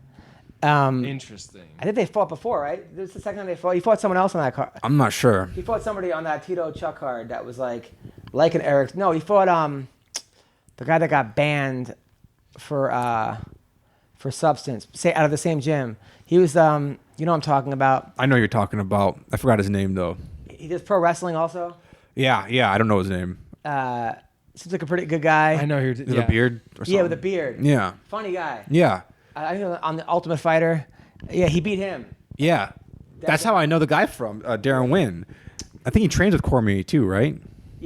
Interesting. I think they fought before, right? This is the second time they fought. He fought someone else on that card. I'm not sure. He fought somebody on that Tito Chuck card that was like an Eric. No, he fought the guy that got banned for substance. Out of the same gym. He was what I'm talking about. I know who you're talking about. I forgot his name though. He does pro wrestling also. Yeah. I don't know his name. Seems like a pretty good guy. I know who. With a beard or something. Yeah, with a beard. Yeah. Funny guy. Yeah. I think on the Ultimate Fighter. Yeah, he beat him. Yeah. That's how I know the guy from Darren Wynn. I think he trains with Cormier too, right?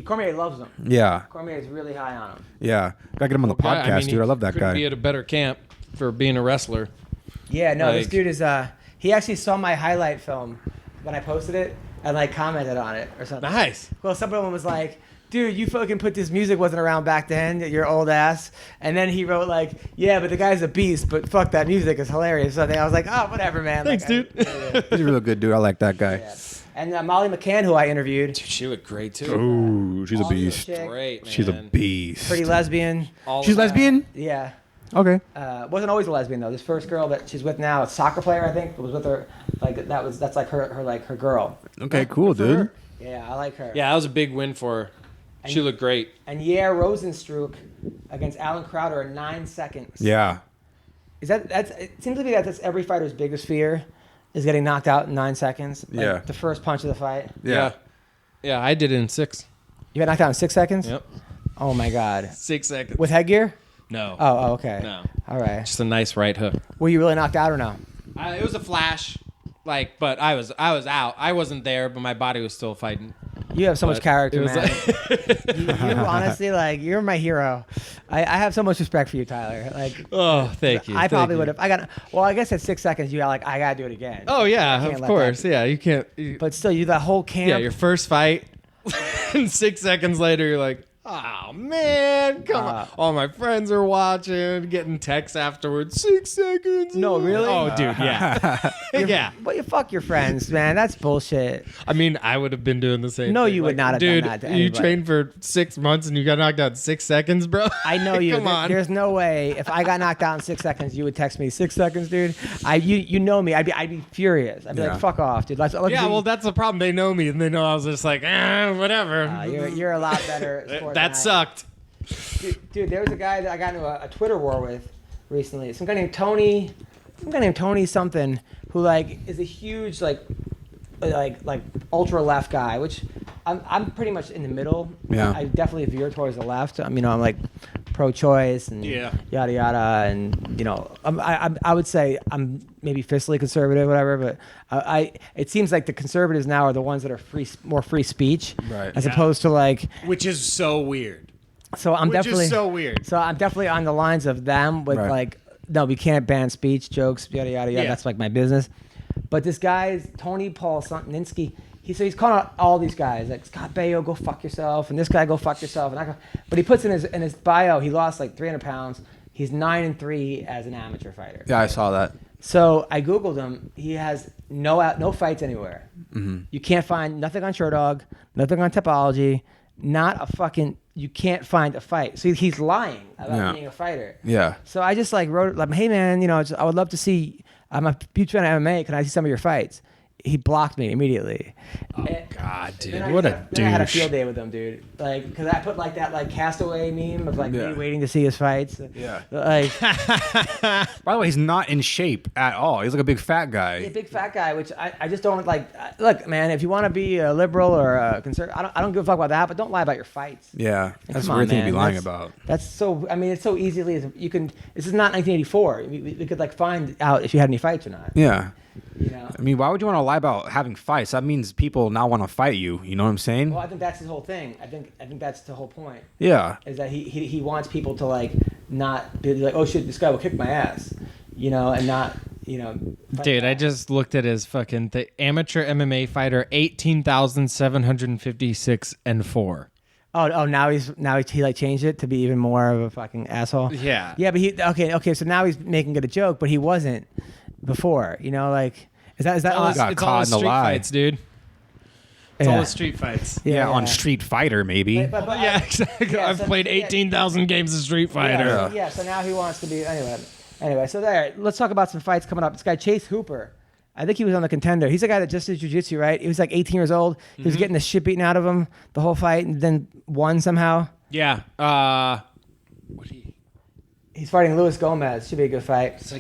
Cormier loves him. Yeah. Cormier is really high on him. Yeah. Gotta get him on the podcast, dude. I love that guy. Be at a better camp for being a wrestler. Yeah, no, this Like- dude is. He actually saw my highlight film when I posted it and like commented on it or something. Nice. Well, someone was like, dude, you fucking put this music wasn't around back then, your old ass. And then he wrote like, yeah, but the guy's a beast, but fuck that music is hilarious. So I was like, oh, whatever, man. Thanks, like, dude. He's a real good dude. I like that guy. Yeah. And Molly McCann, who I interviewed, Dude, she looked great too. Ooh, she's a Awesome beast. chick. Great, man. She's a beast. pretty lesbian. All She's of that. lesbian? Yeah. Okay. Wasn't always a lesbian though. This first girl that she's with now, a soccer player, I think, was with her. Like that's like her girl. Okay, cool, dude. Her. Yeah, I like her. Yeah, that was a big win for her. She looked great. And Yair Rosenstruck against Alan Crowder in 9 seconds. Yeah. It seems to me that's every fighter's biggest fear is getting knocked out in 9 seconds. Like Yeah. The first punch of the fight. Yeah. Yeah, I did it in 6. You got knocked out in 6 seconds? Yep. Oh my God. 6 seconds. With headgear? No. Oh, okay. No. All right. Just a nice right hook. Were you really knocked out or no? It was a flash, but I was out. I wasn't there, but my body was still fighting. You have so much character, it was man. You honestly, like, you're my hero. I have so much respect for you, Tyler. Like, Oh, thank you. I probably would have. I guess at 6 seconds, you got like, I gotta do it again. Oh yeah, I can't of let course. that- Yeah, you can't. But still, you the whole camp. Yeah, your first fight, and 6 seconds later, you're like, oh man, come on! All my friends are watching, getting texts afterwards. 6 seconds. No, really? Oh, dude, yeah, yeah. But you fuck your friends, man. That's bullshit. I mean, I would have been doing the same. No, thing. you would not have dude, done that to you anybody. trained for 6 months and you got knocked out in 6 seconds, bro. I know you. Come on. There's no way if I got knocked out in 6 seconds, you would text me 6 seconds, dude. You know me. I'd be furious. I'd be like, fuck off, dude. Let's Yeah, well, that's the problem. They know me and they know I was just like, whatever. you're a lot better. At sport than I That am. sucked. Dude, there was a guy that I got into a Twitter war with recently. Some guy named Tony something, who like is a huge like ultra left guy, which I'm pretty much in the middle. Yeah. I definitely veer towards the left. I'm like pro-choice and yada yada, and I would say I'm maybe fiscally conservative, whatever. But it seems like the conservatives now are the ones that are more free speech, Right. as opposed to like. Which is so weird. So I'm Which definitely is so weird. So I'm definitely on the lines of them with Right. like, no, we can't ban speech, jokes, yada yada yada. Yeah. That's like my business. But this guy's Tony Paul Ninsky. He's calling out all these guys like Scott Baio, go fuck yourself, and this guy, go fuck yourself. But he puts in his bio, he lost like 300 pounds. He's 9-3 as an amateur fighter. Yeah, I saw that. So I googled him. He has no fights anywhere. Mm-hmm. You can't find nothing on Sherdog, nothing on Topology, you can't find a fight. So he's lying about being a fighter. Yeah. So I just like wrote like, hey man, I would love to see. I'm a huge fan of MMA. Can I see some of your fights? He blocked me immediately. Oh God, dude, Then what I had a douche. field day with him, dude. Like, because I put like that like Castaway meme of like Yeah. me waiting to see his fights. Yeah. Like By the way, he's not in shape at all. He's like a big fat guy. a big fat guy, which I just don't like. Look, man, if you want to be a liberal or a conservative, I don't give a fuck about that. But don't lie about your fights. Yeah. That's Come a weird on, thing to be man. lying That's- about. That's so. I mean, it's so easily you can. This is not 1984. We could like find out if you had any fights or not. Yeah. You know. I mean, why would you want to lie about having fights? That means people now want to fight you. You know what I'm saying? Well, I think that's his whole thing. I think that's the whole point. Yeah. Is that he wants people to like not be like, oh shit, this guy will kick my ass, and not fight Dude, I back. just looked at his fucking amateur MMA fighter, 18,756 and 4. Oh, now he like changed it to be even more of a fucking asshole. Yeah. Yeah, but okay. So now he's making it a joke, but he wasn't before. Like is that got It's all caught the in the street lie. fights, dude. It's Yeah. all the street fights. Yeah, on Street Fighter, maybe. But Yeah, exactly. yeah, I've so- played 18,000 games of Street Fighter. Yeah. So now he wants to be anyway. So there. Let's talk about some fights coming up. This guy Chase Hooper. I think he was on the Contender. He's a guy that just did jiu-jitsu, right? He was like 18 years old. He was getting the shit beaten out of him the whole fight, and then won somehow. Yeah. What do you? He's fighting Luis Gomez. Should be a good fight. It's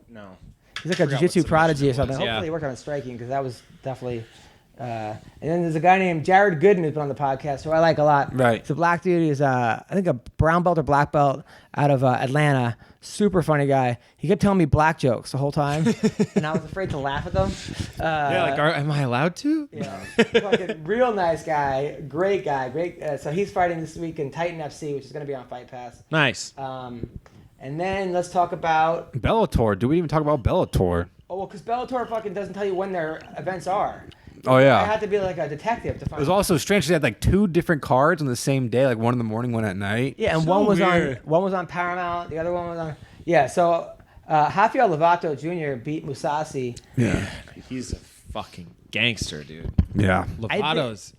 no. He's like a jiu-jitsu what prodigy or submission it something. was, yeah. Hopefully he worked on his striking because that was definitely... and then there's a guy named Jared Gooden who's been on the podcast who I like a lot. Right. He's a black dude. He's I think a brown belt or black belt out of Atlanta. Super funny guy. He kept telling me black jokes the whole time, and I was afraid to laugh at them. Am I allowed to? Yeah, fucking real nice guy, great guy, great. So he's fighting this week in Titan FC, which is going to be on Fight Pass. Nice. And then let's talk about Bellator. Do we even talk about Bellator? because Bellator fucking doesn't tell you when their events are. Oh, I yeah. had to be like a detective to find. It was also strange. They had like 2 different cards on the same day, like one in the morning, one at night. Yeah, and So one was weird. on Paramount. The other one was on. Yeah, so Rafael Lovato Jr. beat Musasi. Yeah. He's a fucking gangster, dude. Yeah. Lovato's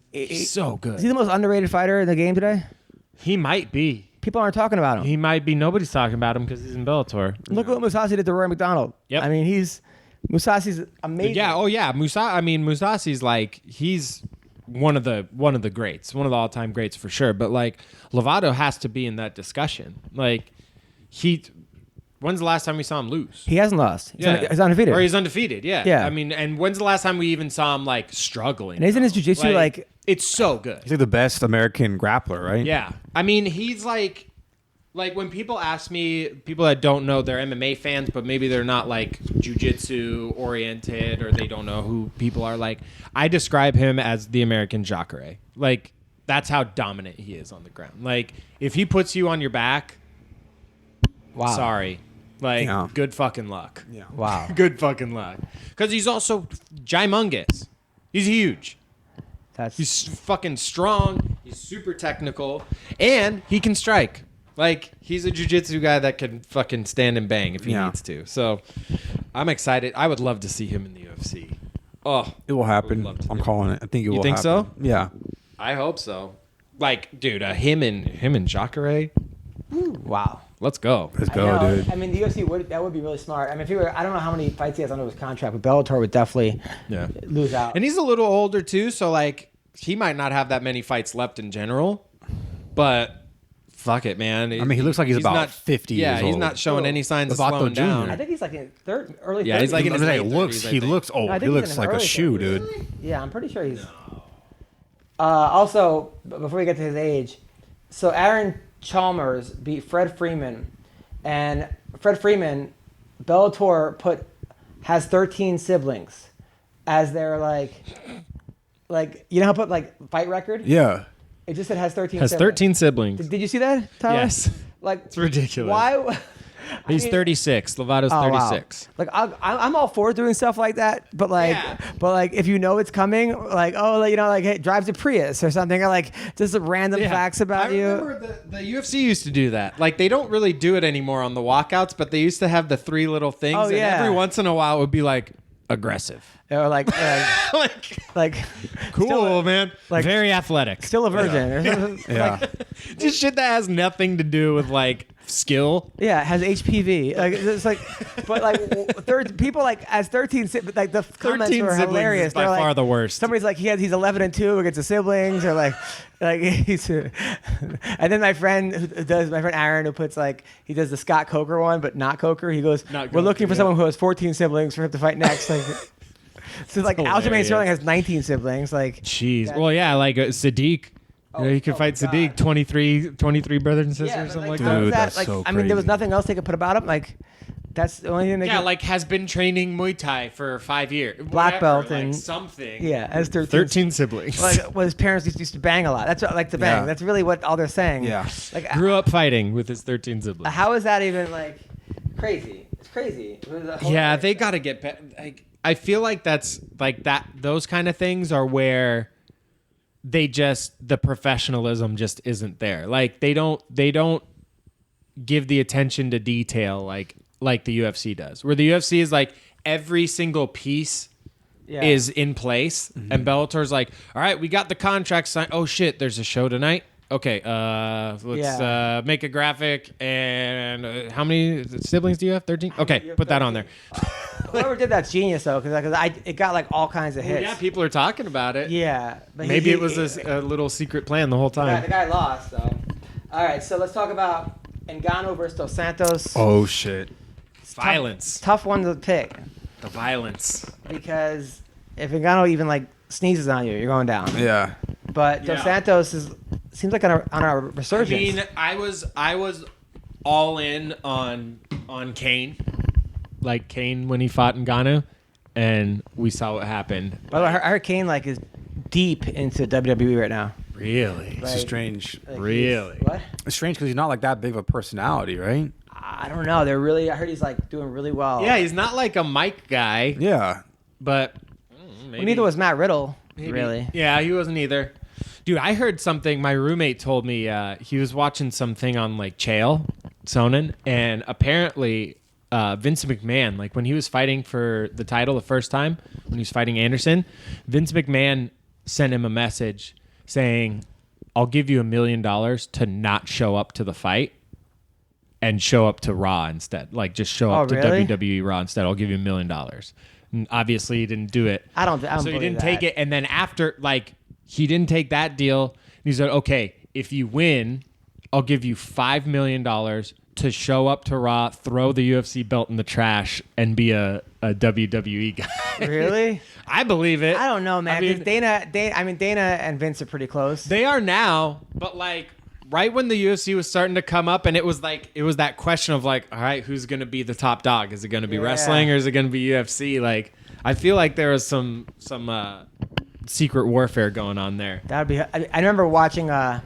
so good. Is he the most underrated fighter in the game today? He might be. People aren't talking about him. He might be. Nobody's talking about him because he's in Bellator. Look what Mousasi did to Rory McDonald. Yep. I mean, Mousasi's amazing. Yeah. Oh yeah. Mousasi's like he's one of the greats, one of the all-time greats for sure. But like Lovato has to be in that discussion. Like when's the last time we saw him lose? He hasn't lost. He's undefeated. Or he's undefeated. Yeah. Yeah. I mean, and when's the last time we even saw him like struggling? And isn't his jiu-jitsu like it's so good. He's like the best American grappler, right? Yeah. I mean, he's like when people ask me, people that don't know, they're MMA fans, but maybe they're not like jiu-jitsu oriented or they don't know who people are like. I describe him as the American Jacare. Like, that's how dominant he is on the ground. Like, if he puts you on your back, wow. Sorry. Like, good fucking luck. Yeah. Wow. Good fucking luck. Because he's also gymongous. He's huge. He's fucking strong. He's super technical. And he can strike. Like, he's a jiu-jitsu guy that can fucking stand and bang if he needs to. So, I'm excited. I would love to see him in the UFC. Oh. It will happen. I'm calling it. I think it will happen. You think so? Yeah. I hope so. Like, dude, him and Jacare. Wow. Let's go. Let's go, dude. I mean, the UFC would be really smart. I mean, if he were, I don't know how many fights he has under his contract, but Bellator would definitely lose out. And he's a little older too, so like he might not have that many fights left in general. But fuck it, man. I mean, he looks like he's about not, 50 years old. Yeah, he's not showing any signs of Lovato slowing Jr. down. I think he's like in early 30s. Yeah, he's like in his late 30s, he looks old. I think He he's looks in like a early shoe, 30s. dude. Yeah, I'm pretty sure he's. Also, before we get to his age, so Aaron Chalmers beat Fred Freeman, and Fred Freeman, Bellator has 13 siblings, as their like you know how put like fight record. Yeah. It just said has 13. Has siblings. 13 siblings. Did you see that, Tyler? Yes. Like It's ridiculous. Why? He's 36. Lovato's Oh, wow. 36. Like I'm all for doing stuff like that, but like if you know it's coming, like hey, drives a Prius or something, or like just some random facts about you. I remember the UFC used to do that. Like they don't really do it anymore on the walkouts, but they used to have the three little things. Oh, and yeah. every once in a while it would be like aggressive. Or like Cool, man. like- very athletic. still a virgin. Or something. Yeah. Just shit that has nothing to do with like skill. Yeah, it has HPV. Like it's like, but like people like as 13, like the comments 13 were siblings hilarious. is by They're far like, the worst. Somebody's like he's 11 and 2 against his siblings, or like he's. And then my friend Aaron, who puts like he does the Scott Coker one, but not Coker. He goes, we're looking for someone who has 14 siblings for him to fight next. Like, so like Aljamain hilarious. Sterling has 19 siblings. Like, Jeez. Well, yeah, like Sadiq. You could fight God. Sadiq, 23 brothers and sisters, yeah, something like how that. is Dude, that? that's Like, so I mean, there was crazy. nothing else they could put about him. Like, that's the only thing they Yeah, could. like has been training Muay Thai for 5 years. Black belt like and- something. Yeah, as 13 siblings. Like, well, his parents used to bang a lot. That's what, like to bang. Yeah. That's really what all they're saying. Yeah. Like, Grew up fighting with his 13 siblings. how is that even like crazy? It's crazy. It was a whole Yeah, other they thing. got to get back. Like, I feel like that's like that. Those kind of things are where the professionalism just isn't there. Like they don't give the attention to detail like the UFC does. Where the UFC is like every single piece is in place, and Bellator's like, all right, we got the contract signed. Oh shit, there's a show tonight. Okay, let's make a graphic. And how many siblings do you have? 13? Okay, put that on there. Whoever did that's genius though, because it got like all kinds of hits. Yeah, people are talking about it. Yeah, but Maybe it was a little secret plan the whole the time. guy lost. So, all right. So let's talk about Ngannou versus Dos Santos. Oh shit. Violence. Tough one to pick The violence. because if Ngannou even like sneezes on you, you're going down. Yeah. But Dos Yeah. Santos seems like on a resurgence. I was all in on Kane. Like Kane when he fought Ngannou, and we saw what happened. By the way, I heard Kane like is deep into WWE right now. Really? It's strange. Like, Really? What? It's strange because he's not like that big of a personality, right? I don't know. They're really. I heard he's like doing really well. Yeah, he's not like a mic guy, Yeah. but maybe. Well, neither was Matt Riddle. Maybe. Really. Yeah, he wasn't either. Dude, I heard something. My roommate told me he was watching something on like Chael Sonnen, and apparently Vince McMahon, like when he was fighting for the title the first time, when he was fighting Anderson, Vince McMahon sent him a message saying, I'll give you $1 million to not show up to the fight and show up to Raw instead. Like, just show up to really? WWE Raw instead. I'll give you $1 million. And obviously, he didn't do it. I don't So he believe didn't that. take it. And then after, like, he didn't take that deal. He said, okay, if you win, I'll give you $5 million to show up to Raw, throw the UFC belt in the trash, and be a WWE guy. Really? I believe it. I don't know, man. I 'Cause mean, Dana and Vince are pretty close. they are now, but like right when the UFC was starting to come up, and it was that question of like, all right, who's going to be the top dog? Is it going to be wrestling or is it going to be UFC? Like, I feel like there was some secret warfare going on there. That would be. I remember watching a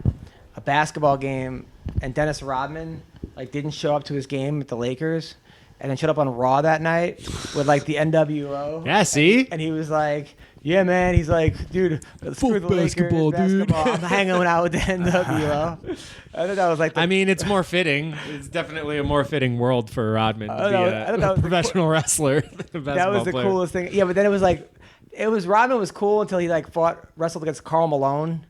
basketball game, and Dennis Rodman like didn't show up to his game at the Lakers, and then showed up on Raw that night with like the NWO. Yeah, see? And he was like, "Yeah, man." He's like, "Dude, screw the basketball, Lakers, dude." basketball. I'm hanging out with the NWO." I thought that was like. I mean, it's more fitting. It's definitely a more fitting world for Rodman to be I thought that a was the professional wrestler. than a that was basketball the player. coolest thing. Yeah, but then it was like, Rodman was cool until he like wrestled against Karl Malone,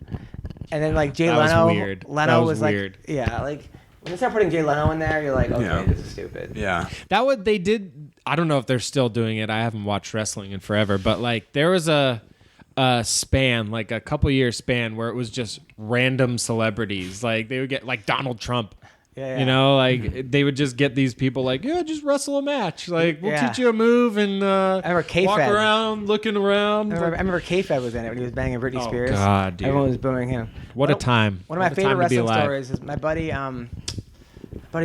and then like Jay That was Leno. weird. Leno That was like, weird. yeah, like when they start putting Jay Leno in there, you're like, okay, Yeah. this is stupid. Yeah. That what they did. I don't know if they're still doing it. I haven't watched wrestling in forever, but like there was a span, like a couple year span, where it was just random celebrities. Like they would get like Donald Trump. Yeah, yeah. You know, like they would just get these people like, yeah, just wrestle a match. Like we'll Yeah. teach you a move and remember K-Fed. walk around, looking around. I remember K-Fed was in it when he was banging Britney Oh, Spears. God, dude. Everyone was booing him. What a time! One of my What a favorite time to be wrestling alive. stories is my buddy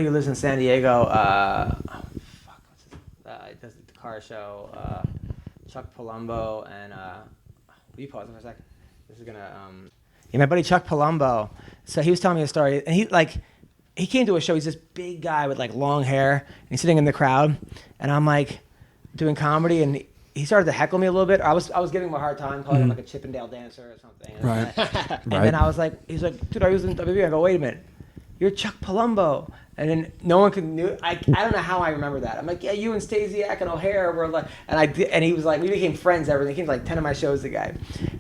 who lives in San Diego. He does the car show. Chuck Palumbo and will you pause for a sec? This is gonna my buddy Chuck Palumbo. So he was telling me a story, and he came to a show. He's this big guy with like long hair, and he's sitting in the crowd, and I'm like doing comedy, and he started to heckle me a little bit. I was giving him a hard time, calling him like a Chippendale dancer or something. Right. And then I was like, he's like, dude, I was in WWE. I go, wait a minute, you're Chuck Palumbo. And then no one could knew. I don't know how I remember that. I'm like, yeah, you and Stasiak and O'Hare were like, and he was like, we became friends. Everything. He came to like 10 of my shows. The guy,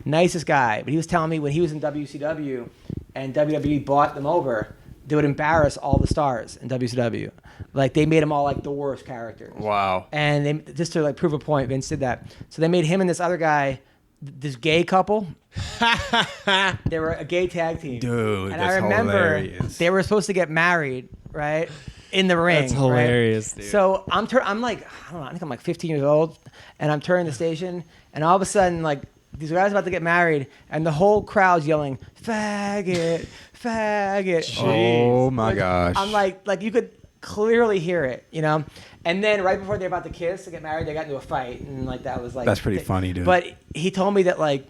nicest guy. But he was telling me when he was in WCW, and WWE bought them over, they would embarrass all the stars in WCW. Like they made them all like the worst characters. Wow. And they, just to like prove a point, Vince did that. So they made him and this other guy, this gay couple. They were a gay tag team. Dude, and that's I remember hilarious. they were supposed to get married, right? In the ring. That's hilarious, right? dude. So I'm like, I don't know, I think I'm like 15 years old, and I'm turning the station, and all of a sudden, like, these guys are about to get married, and the whole crowd's yelling, faggot, faggot. Oh my Like, gosh. I'm like you could clearly hear it, you know? And then right before they're about to kiss to get married, they got into a fight, and like that was like That's pretty funny, dude. But he told me that like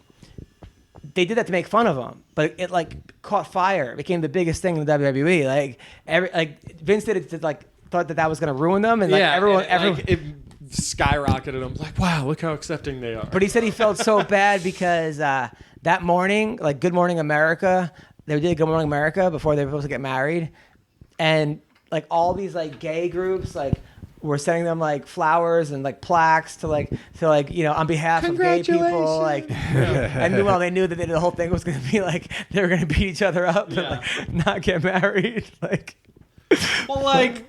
they did that to make fun of him, but it like caught fire. It became the biggest thing in the WWE. Like Vince did it to like thought that was gonna ruin them, and like everyone. it skyrocketed. I'm like, wow, look how accepting they are. But he said he felt so bad because that morning, like Good Morning America, they did Good Morning America before they were supposed to get married, and like all these like gay groups like were sending them like flowers and like plaques to like on behalf of gay people, like, and meanwhile they knew that the whole thing was gonna be like they were gonna beat each other up and like not get married, like. Well, like,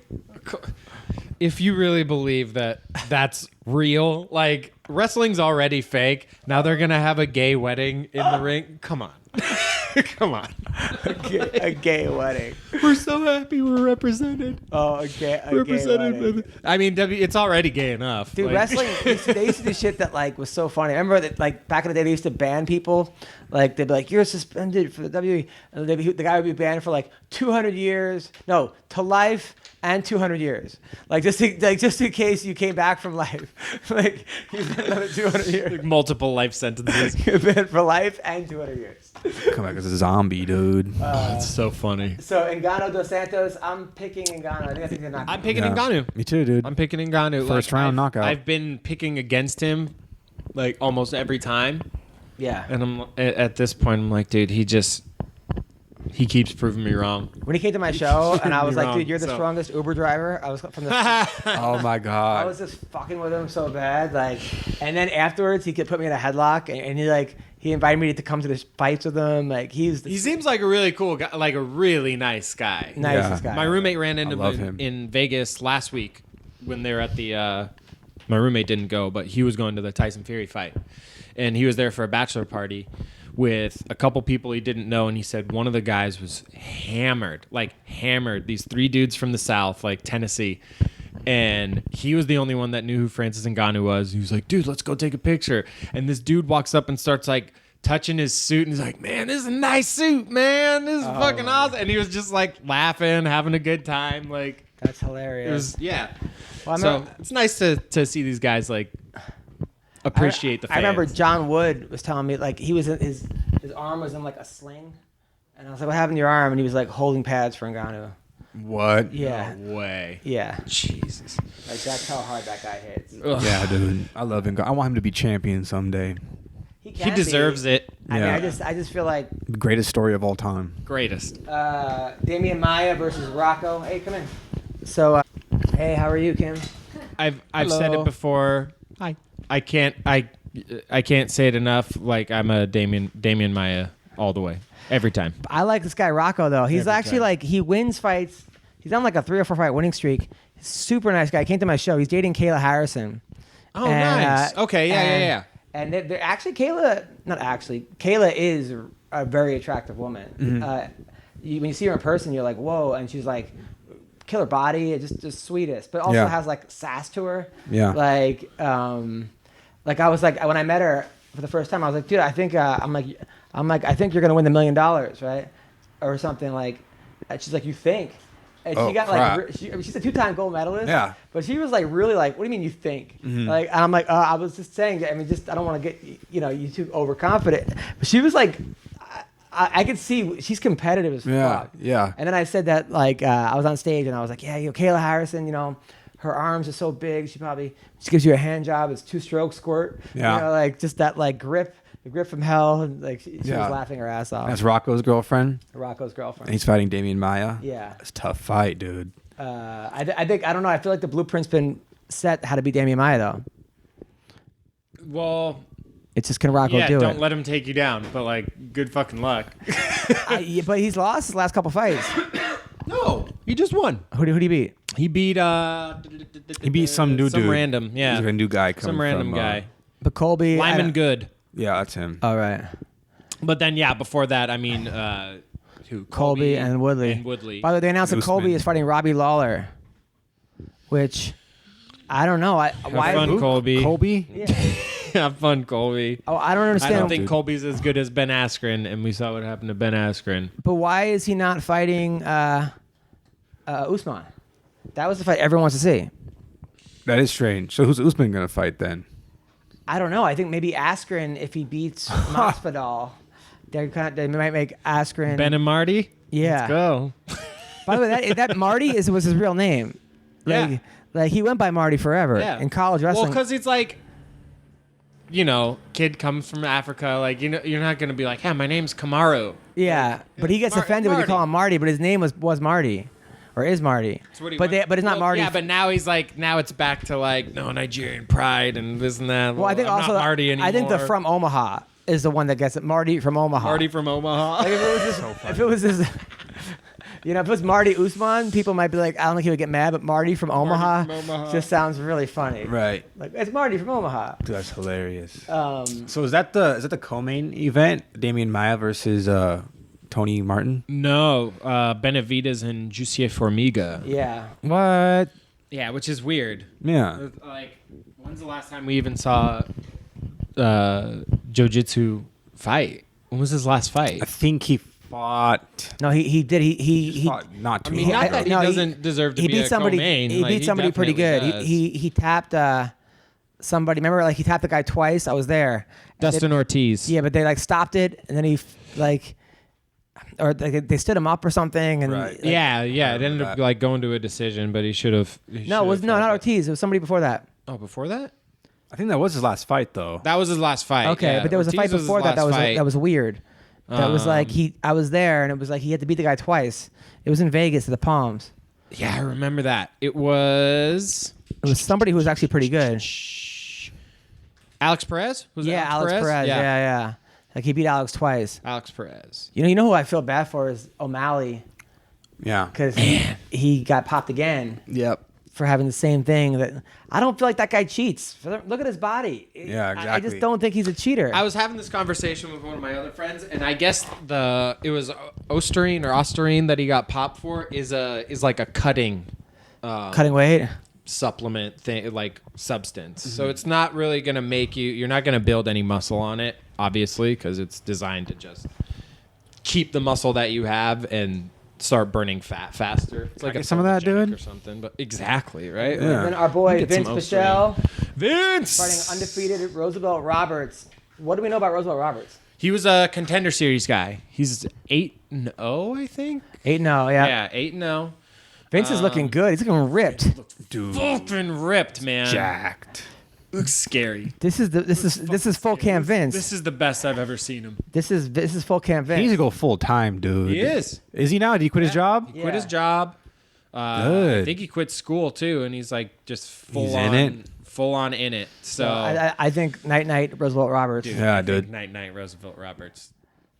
if you really believe that that's real, like wrestling's already fake. Now they're gonna have a gay wedding in the ring. Come on, come on. A gay wedding. We're so happy we're represented. Oh, a gay Represented. wedding. I mean, it's already gay enough. Dude, Like- wrestling, they used to do shit that like was so funny. I remember that like back in the day they used to ban people. Like they'd be like, you're suspended for the WWE. And the guy would be banned for like 200 years. No, to life and 200 years. Like just in case you came back from life. Like he's been another 200 years. Like multiple life sentences. You've been for life and 200 years. Come back as a zombie, dude. It's so funny. So Ngannou dos Santos, I'm picking Ngannou. I think they're not. I'm picking Yeah. Ngannou. Me too, dude. I'm picking Ngannou. First round knockout. I've been picking against him like almost every time. Yeah. And I'm at this point, I'm like, dude, he keeps proving me wrong. When he came to my show and I was You're like, wrong, dude, you're the so- strongest Uber driver. I was from the. Oh my I god. was just fucking with him so bad, like, and then afterwards he could put me in a headlock, and he like he invited me to come to the fights with him. Like He seems like a really cool guy, like a really nice guy. nicest guy. My roommate ran into love him him. in Vegas last week when they were at the. My roommate didn't go, but he was going to the Tyson Fury fight, and he was there for a bachelor party with a couple people he didn't know, and he said one of the guys was hammered. These 3 dudes from the South, like Tennessee. And he was the only one that knew who Francis Ngannou was. He was like, dude, let's go take a picture. And this dude walks up and starts like touching his suit. And he's like, man, this is a nice suit, man. This is fucking awesome. And he was just like laughing, having a good time. Like, That's hilarious. So it's nice to see these guys like appreciate the fans. I remember John Wood was telling me like he was in his arm was in like a sling. And I was like, what happened to your arm? And he was like holding pads for Ngannou. What? Yeah. No way. Yeah. Jesus. Like that's how hard that guy hits. Ugh. Yeah, dude. I love him. I want him to be champion someday. He deserves it. I mean, Yeah. I just feel like The greatest story of all time. Greatest. Damian Maia versus Rocco. Hey, come in. So, hey, how are you, Kim? I've Hello. said it before. Hi. I can't say it enough. Like I'm a Damian Maia all the way, every time. I like this guy Rocco though. He's Every actually time. like he wins fights. He's on like a 3 or 4 fight winning streak. Super nice guy. Came to my show. He's dating Kayla Harrison. Oh, And, nice. Okay, yeah. And they're actually Kayla is a very attractive woman. Mm-hmm. When you see her in person, you're like, whoa. And she's like, killer body, just sweetest, but also Yeah. has like sass to her. Yeah. Like I was like, when I met her for the first time, I was like, dude, I think I'm like, I think you're gonna win the $1 million, right? Or something like. And she's like, you think? And Oh, she got crap. like, she's a 2-time gold medalist. Yeah. But she was like, really like, what do you mean you think? Mm-hmm. Like, and I'm like, I was just saying, I mean, I don't want to get, you too overconfident. But she was like, I could see she's competitive as Yeah, fuck. yeah. And then I said that like I was on stage and I was like, yeah, Kayla Harrison, her arms are so big. She gives you a hand job. It's 2-stroke squirt. Yeah. Like just that like grip, the grip from hell. And like she was Yeah. laughing her ass off. That's Rocco's girlfriend. Rocco's And girlfriend. he's fighting Damian Maia. Yeah. It's a tough fight, dude. I think I don't know. I feel like the blueprint's been set how to beat Damian Maia though. Well, It's just can Rocco do don't it? let him take you down. But like, good fucking luck. But he's lost his last couple fights. No, he just won. Who'd he beat? He beat He beat some new dude. some random, yeah, He's like a new guy coming some random from, guy. But Colby. Lyman Good. Yeah, that's him. All right. But then before that, I mean, who? Colby and Woodley. By the way, they announced that Colby Usman. is fighting Robbie Lawler, which I don't know. Have fun, Colby. Colby? Yeah. Have fun, Colby. Oh, I don't understand. I don't think Colby's as good as Ben Askren, and we saw what happened to Ben Askren. But why is he not fighting Usman? That was the fight everyone wants to see. That is strange. So who's Usman going to fight then? I don't know. I think maybe Askren, if he beats Masvidal, they might make Askren. Ben and Marty? Yeah. Let's go. By the way, that Marty was his real name. Yeah. Like he went by Marty forever in college wrestling. Well, because it's like, kid comes from Africa. Like, you're not going to be like, hey, my name's Kamaru. Yeah, but he gets offended when you call him Marty, but his name was Marty. Or is Marty. But it's not Marty. Yeah, but now he's like, now it's back to like, no, Nigerian pride and this and that. Well, I think I'm also not Marty anymore. I think the from Omaha is the one that gets it. Marty from Omaha. Marty from Omaha. Like if it was this, if it was Marty Usman, people might be like, I don't think he would get mad, but Marty from Omaha, from Omaha. just sounds really funny. Right. Like it's Marty from Omaha. Dude, that's hilarious. Um, So is that the co-main event? Damian Maia versus Tony Martin? No, Benavides and Jussier Formiga. yeah. What? Yeah, which is weird. Yeah. Like, when's the last time we even saw Jiu-Jitsu fight? When was his last fight? I think he fought. No, he did. He fought not too I mean, long not ago. that he no, doesn't deserve to he be beat a somebody. co-main. He Like, beat somebody pretty good. definitely does. He tapped somebody. Remember, like he tapped the guy twice. I was there. Dustin Ortiz. Yeah, but they like stopped it, and then he or they stood him up or something, and Right. Yeah. It ended up that. like going to a decision, but he should have. no, it was not Ortiz. It was somebody before that. Oh, before that? I think that was his last fight, though. That was his last fight. Okay, yeah. but there was a Ortiz fight before his that. last fight. That was weird. That was like Um, I was there, and it was like he had to beat the guy twice. It was in Vegas at the Palms. Yeah, I remember that. It was It was somebody who was actually pretty good. Alex Perez. Was it Yeah, Alex Perez. Yeah. Yeah. Like he beat Alex twice. Alex Perez. You know who I feel bad for is O'Malley Yeah. because he got popped again Yep. for having the same thing. That I don't feel like that guy cheats. Look at his body. Yeah, exactly. I just don't think he's a cheater. I was having this conversation with one of my other friends, and I guess it was Osterine that he got popped for is like a cutting weight. supplement thing, like substance. So it's not really gonna make you're not gonna build any muscle on it, obviously, because it's designed to just keep the muscle that you have and start burning fat faster. It's like get some of that, dude? or something. But exactly, right? Yeah. And then our boy Get some Vince Osterine. Pichel Vince fighting undefeated Roosevelt Roberts. What do we know about Roosevelt Roberts? He was a Contender Series guy. He's 8-0, I think. 8-0, yeah. Yeah, 8-0. Vince is looking good. He's looking ripped. Dude. Fucking ripped, man. Jacked. Looks scary. This is full camp Vince. This is the best I've ever seen him. This is full camp Vince. He needs to go full time, dude. He is. Is he now? Did he quit his job? Quit his job. Good. I think he quit school too, and he's like just full He's on in it? Full on in it. So I think night Roosevelt Roberts. Yeah, I think dude. Night Roosevelt Roberts.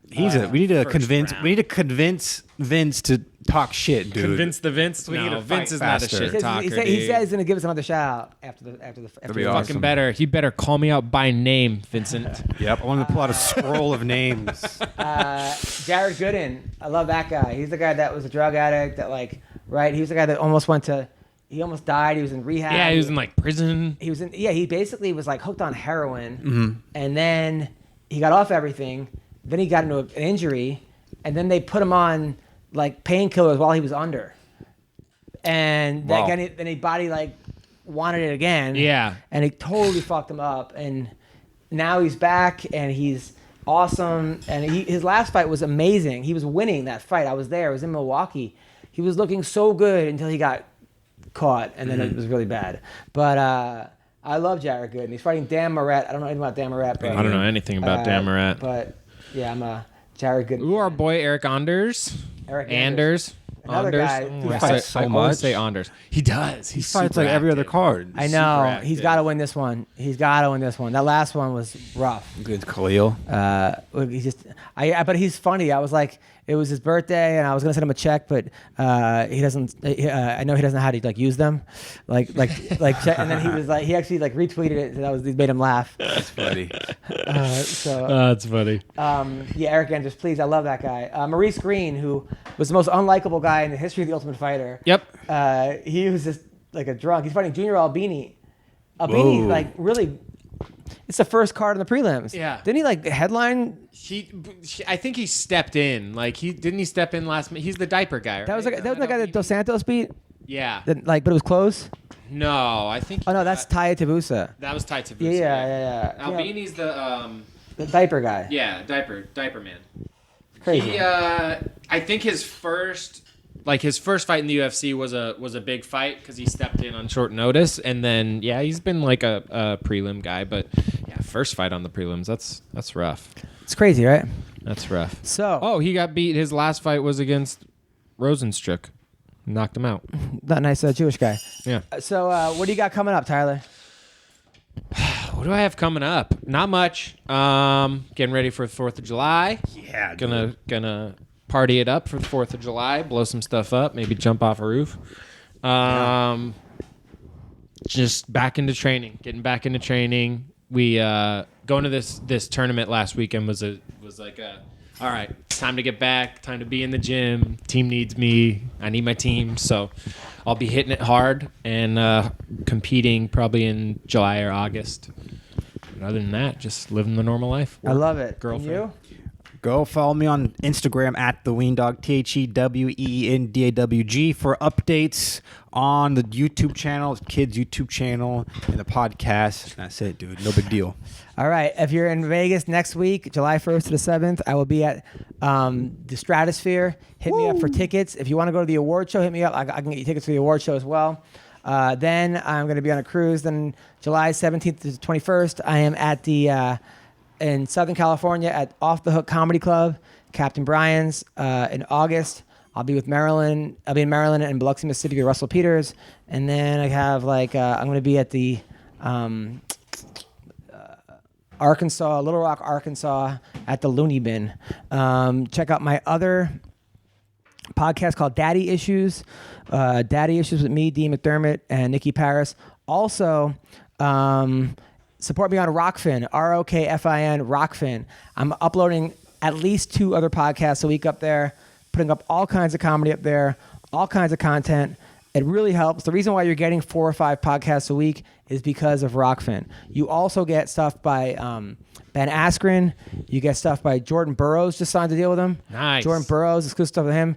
We need to First convince. round. We need to convince Vince to talk shit, dude. Convince the Vince. We need No, to fight Vince is not a faster. shit He said, talker. he said he's going to give us another shout out after be the awesome. Fucking better. He better call me out by name, Vincent. Yep. I wanted to pull out a scroll of names. Jared Gooden. I love that guy. He's the guy that was a drug addict he was the guy that almost he almost died. He was in rehab. Yeah, he was in like prison. He basically was like hooked on heroin, and then he got off everything. Then he got into an injury, and then they put him on like painkillers while he was under, and Wow. then his body like wanted it again. Yeah. and it totally fucked him up, and now he's back and he's awesome. And his last fight was amazing. He was winning that fight. I was there. I was in Milwaukee. He was looking so good until he got caught, and then it was really bad. But I love Jared Gooden. He's fighting Dan Moret. I don't know anything about Dan Moret. But, I don't know anything about Dan Moret. But yeah, I'm a Jared Gooden. Ooh, our boy Eric Anders. Eric Anders. Another guy who I fights so always much. say Anders. He does. He fights like every other card. I know. Super He's active. got to win this one. That last one was rough. Good Khalil. But he's funny. I was like, it was his birthday, and I was gonna send him a check, but he doesn't. I know he doesn't know how to like use them, like. And then he was like, he actually like retweeted it. And it made him laugh. That's funny. That's funny. Yeah, Eric Anders, please. I love that guy. Maurice Green, who was the most unlikable guy in the history of the Ultimate Fighter. Yep. He was just like a drunk. He's fighting Junior Albini. Albini, Whoa. like really, it's the first card in the prelims. Yeah. Didn't he like headline? I think he stepped in. Like he step in last minute. He's the diaper guy. Right? That was the guy that Dos Santos beat. Yeah. But it was close. No, I think. Oh no, that's Taya Tabusa. That was tight to Yeah. Albini's the The diaper guy. diaper man. Crazy. He I think his first fight in the UFC was a big fight because he stepped in on short notice, and then he's been like a prelim guy, but first fight on the prelims, that's rough. It's crazy, right? That's rough. So, He got beat. His last fight was against Rosenstruck. Knocked him out. that nice Jewish guy. Yeah. So, what do you got coming up, Tyler? What do I have coming up? Not much. Getting ready for the 4th of July. Yeah. Gonna party it up for the 4th of July. Blow some stuff up. Maybe jump off a roof. Just back into training. Getting back into training. We going to this tournament last weekend was like all right, it's time to get back. Time to be in the gym. Team needs me. I need my team. So I'll be hitting it hard and competing probably in July or August. But other than that, just living the normal life. I love it. Girlfriend. And you? Go follow me on Instagram at the Weendawg, TheWeendawg, for updates on the YouTube channel, kids' YouTube channel, and the podcast. That's it, dude. No big deal. All right. If you're in Vegas next week, July 1st to the 7th, I will be at the Stratosphere. Hit me up for tickets. If you want to go to the award show, hit me up. I can get you tickets for the award show as well. Then I'm going to be on a cruise. Then July 17th to 21st, I am at the in Southern California at Off the Hook Comedy Club, Captain Brian's. In August, I'll be in Maryland and Biloxi, Mississippi with Russell Peters. And then I have I'm going to be at the Arkansas, Little Rock, Arkansas, at the Looney Bin. Check out my other podcast called Daddy Issues. Daddy Issues with me, Dean McDermott, and Nikki Paris. Also, support me on Rockfin, ROKFIN, Rockfin. I'm uploading at least 2 other podcasts a week up there, putting up all kinds of comedy up there, all kinds of content. It really helps. The reason why you're getting 4 or 5 podcasts a week is because of Rockfin. You also get stuff by Ben Askren. You get stuff by Jordan Burroughs, just signed a deal with him. Nice. Jordan Burroughs, exclusive stuff with him.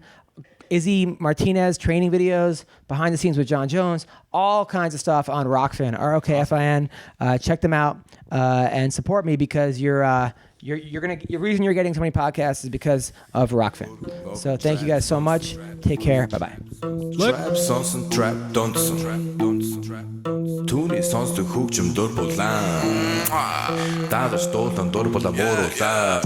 Izzy Martinez, training videos, behind the scenes with John Jones, all kinds of stuff on Rockfin, ROKFIN. Check them out and support me because the reason you're getting so many podcasts is because of Rockfin. So thank you guys so much. Take care. Bye-bye. Trap sonsen trap donsen Түүний сонсдог хөгжим дур булаан Даадаж дуулан дур булаа мууруулаа